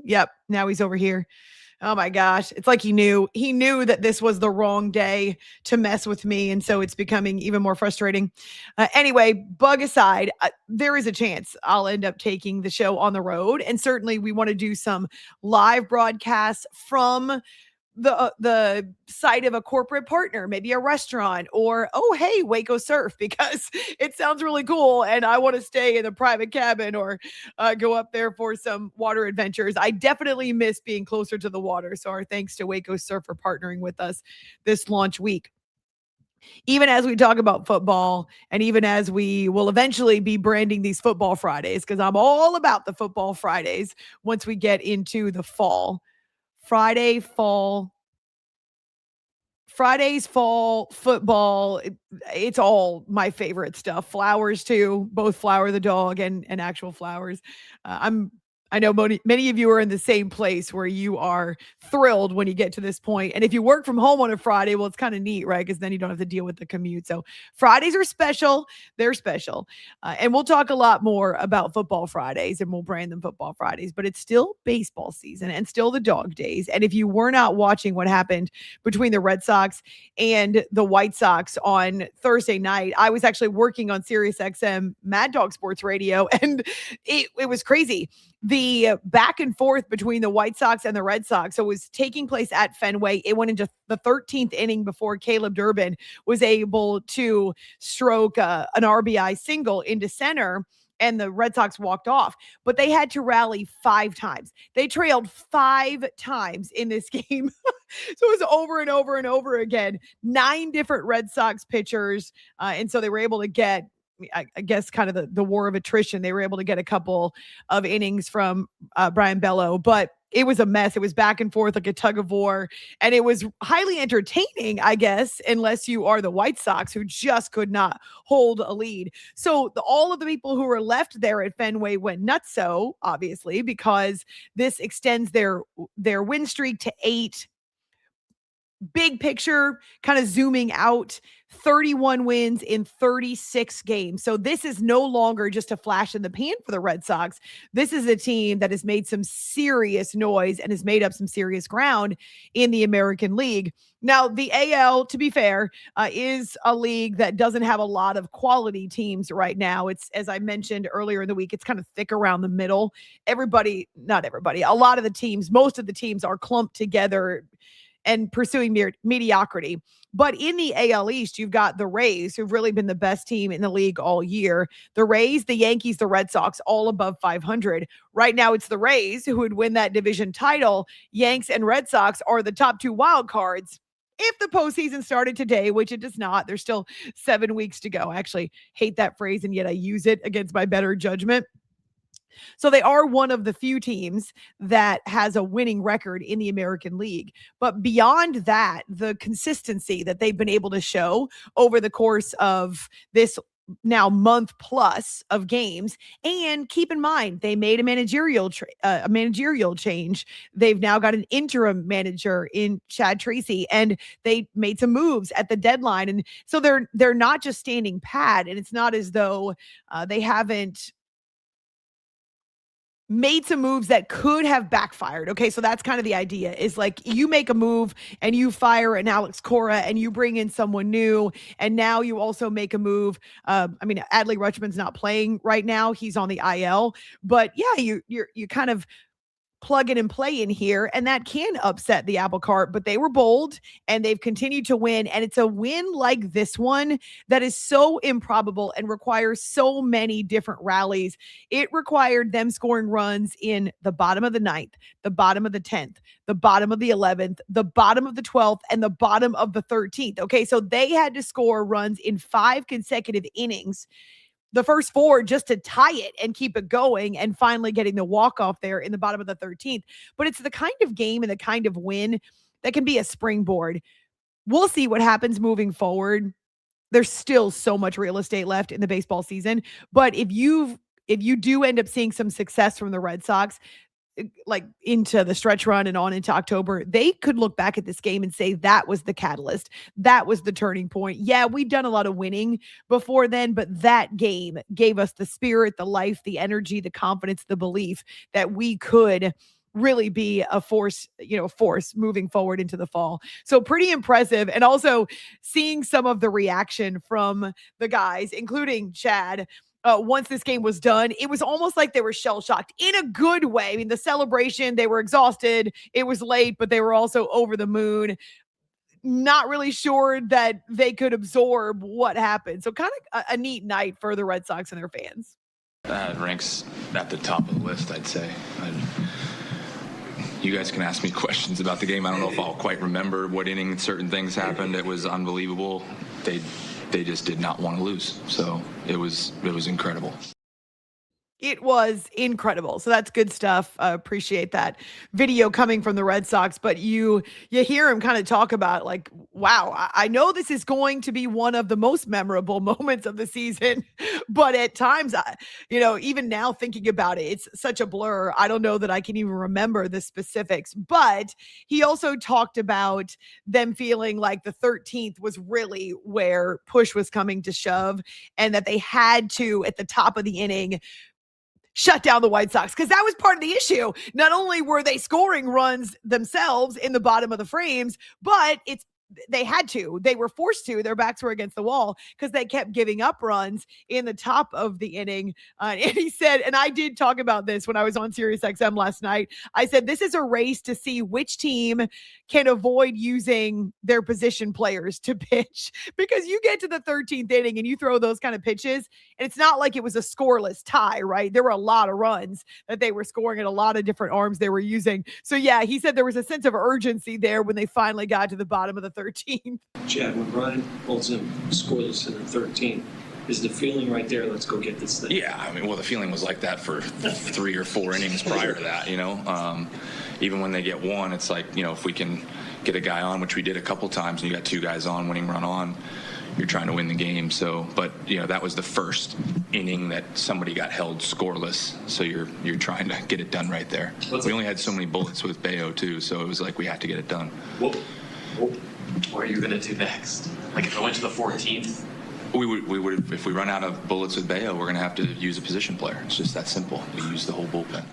yep, now he's over here. Oh my gosh. It's like he knew that this was the wrong day to mess with me. And so it's becoming even more frustrating. Anyway, bug aside, there is a chance I'll end up taking the show on the road. And certainly we want to do some live broadcasts from the site of a corporate partner, maybe a restaurant, or, hey, Waco Surf, because it sounds really cool and I want to stay in the private cabin or go up there for some water adventures. I definitely miss being closer to the water. So our thanks to Waco Surf for partnering with us this launch week. Even as we talk about football, and even as we will eventually be branding these Football Fridays, because I'm all about the Football Fridays once we get into the fall. Fridays, fall football. It's all my favorite stuff. Flowers too, both Flower the dog and actual flowers. I know many of you are in the same place where you are thrilled when you get to this point. And if you work from home on a Friday, well, it's kind of neat, right? Because then you don't have to deal with the commute. So Fridays are special. They're special. And we'll talk a lot more about Football Fridays, and we'll brand them Football Fridays. But it's still baseball season and still the dog days. And if you were not watching what happened between the Red Sox and the White Sox on Thursday night, I was actually working on Sirius XM Mad Dog Sports Radio, and it was crazy. The back and forth between the White Sox and the Red Sox. So it was taking place at Fenway. It went into the 13th inning before Caleb Durbin was able to stroke an RBI single into center, and the Red Sox walked off. But they had to rally 5 times. They trailed 5 times in this game. So it was over and over and over again. 9 different Red Sox pitchers. And so they were able to get I guess kind of the war of attrition. They were able to get a couple of innings from Brian Bello, but it was a mess. It was back and forth like a tug of war, and it was highly entertaining, I guess, unless you are the White Sox, who just could not hold a lead. So all of the people who were left there at Fenway went nutso, obviously, because this extends their win streak to 8. Big picture, kind of zooming out, 31 wins in 36 games. So this is no longer just a flash in the pan for the Red Sox. This is a team that has made some serious noise and has made up some serious ground in the American League. Now, the AL, to be fair, is a league that doesn't have a lot of quality teams right now. It's, as I mentioned earlier in the week, it's kind of thick around the middle. Not everybody, a lot of the teams, most of the teams are clumped together and pursuing mediocrity. But in the AL East, you've got the Rays, who've really been the best team in the league all year. The Rays, the Yankees, the Red Sox, all above 500. Right now, it's the Rays who would win that division title. Yanks and Red Sox are the top 2 wild cards. If the postseason started today, which it does not, there's still 7 weeks to go. I actually hate that phrase, and yet I use it against my better judgment. So they are one of the few teams that has a winning record in the American League. But beyond that, the consistency that they've been able to show over the course of this now month plus of games, and keep in mind, they made a managerial change. They've now got an interim manager in Chad Tracy, and they made some moves at the deadline. And so they're not just standing pat, and it's not as though they haven't made some moves that could have backfired. Okay, so that's kind of the idea, is like you make a move and you fire an Alex Cora and you bring in someone new, and now you also make a move. Adley Rutschman's not playing right now. He's on the IL. But yeah, you kind of plug in and play in here, and that can upset the apple cart, but they were bold and they've continued to win. And it's a win like this one that is so improbable and requires so many different rallies. It required them scoring runs in the bottom of the 9th, the bottom of the 10th, the bottom of the 11th, the bottom of the 12th, and the bottom of the 13th. Okay, so they had to score runs in 5 consecutive innings, the first 4 just to tie it and keep it going, and finally getting the walk-off there in the bottom of the 13th. But it's the kind of game and the kind of win that can be a springboard. We'll see what happens moving forward. There's still so much real estate left in the baseball season. But if you do end up seeing some success from the Red Sox, like into the stretch run and on into October, they could look back at this game and say that was the catalyst. That was the turning point. Yeah, we've done a lot of winning before then, but that game gave us the spirit, the life, the energy, the confidence, the belief that we could really be a force moving forward into the fall. So pretty impressive. And also seeing some of the reaction from the guys, including Chad, once this game was done, it was almost like they were shell-shocked in a good way. I mean, the celebration, they were exhausted. It was late, but they were also over the moon. Not really sure that they could absorb what happened. So kind of a neat night for the Red Sox and their fans. Ranks at the top of the list, I'd say. You guys can ask me questions about the game. I don't know if I'll quite remember what inning certain things happened. It was unbelievable. They just did not want to lose. So it was incredible. It was incredible. So that's good stuff. Appreciate that video coming from the Red Sox. But you hear him kind of talk about like, wow, I know this is going to be one of the most memorable moments of the season. But at times, even now thinking about it, it's such a blur. I don't know that I can even remember the specifics. But he also talked about them feeling like the 13th was really where push was coming to shove, and that they had to, at the top of the inning, shut down the White Sox, because that was part of the issue. Not only were they scoring runs themselves in the bottom of the frames, but they had to. They were forced to. Their backs were against the wall because they kept giving up runs in the top of the inning. And he said, and I did talk about this when I was on SiriusXM last night, I said, this is a race to see which team can avoid using their position players to pitch, because you get to the 13th inning and you throw those kind of pitches, and it's not like it was a scoreless tie, right? There were a lot of runs that they were scoring and a lot of different arms they were using. So yeah, he said there was a sense of urgency there when they finally got to the bottom of the 13th. Chad, when Ryan holds him scoreless in the 13th, is the feeling right there, let's go get this thing? Yeah, I mean, well, the feeling was like that for 3 or 4 innings prior to that, you know. Even when they get one, it's like, you know, if we can get a guy on, which we did a couple times, and you got 2 guys on, winning run on, you're trying to win the game. So, but, you know, that was the first inning that somebody got held scoreless. So you're trying to get it done right there. We only had so many bullets with Bayo, too, so it was like we had to get it done. What are you going to do next? Like, if I went to the 14th? We would, if we run out of bullets with Bayo, we're going to have to use a position player. It's just that simple. We use the whole bullpen.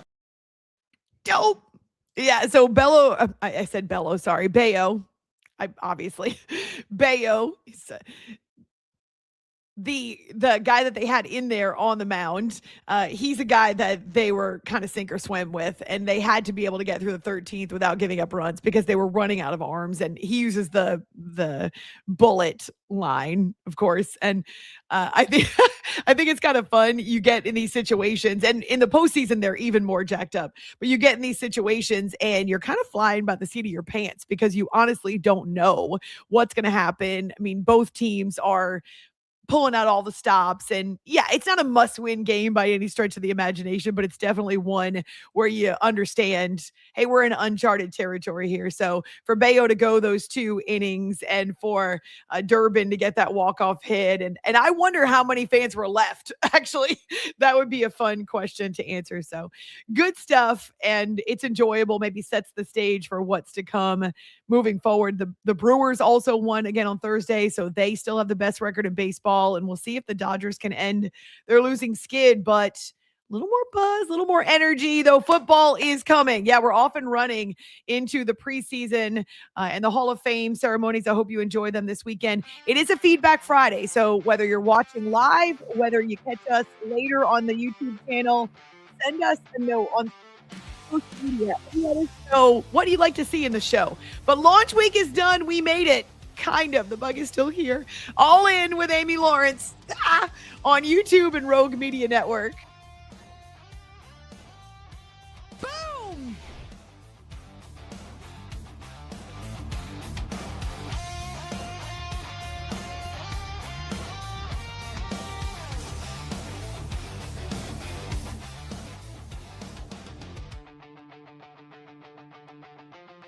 Dope. Yeah, so Bello, I said Bello, sorry, Bayo. Obviously, Bayo is the guy that they had in there on the mound. He's a guy that they were kind of sink or swim with, and they had to be able to get through the 13th without giving up runs because they were running out of arms. And he uses the bullet line, of course. And I think I think it's kind of fun. You get in these situations, and in the postseason, they're even more jacked up. But you get in these situations, and you're kind of flying by the seat of your pants because you honestly don't know what's going to happen. I mean, both teams are pulling out all the stops, and yeah, it's not a must-win game by any stretch of the imagination, but it's definitely one where you understand, hey, we're in uncharted territory here. So for Bayo to go those 2 innings and for Durbin to get that walk-off hit, and I wonder how many fans were left. Actually, that would be a fun question to answer. So good stuff, and it's enjoyable. Maybe sets the stage for what's to come moving forward. The Brewers also won again on Thursday, so they still have the best record in baseball. And we'll see if the Dodgers can end their losing skid, but a little more buzz, a little more energy, though football is coming. Yeah, we're off and running into the preseason and the Hall of Fame ceremonies. I hope you enjoy them this weekend. It is a Feedback Friday, so whether you're watching live, whether you catch us later on the YouTube channel, send us a note on social media. Let us know what you'd like to see in the show. But launch week is done. We made it. Kind of. The bug is still here. All In with Amy Lawrence on YouTube and Rogue Media Network.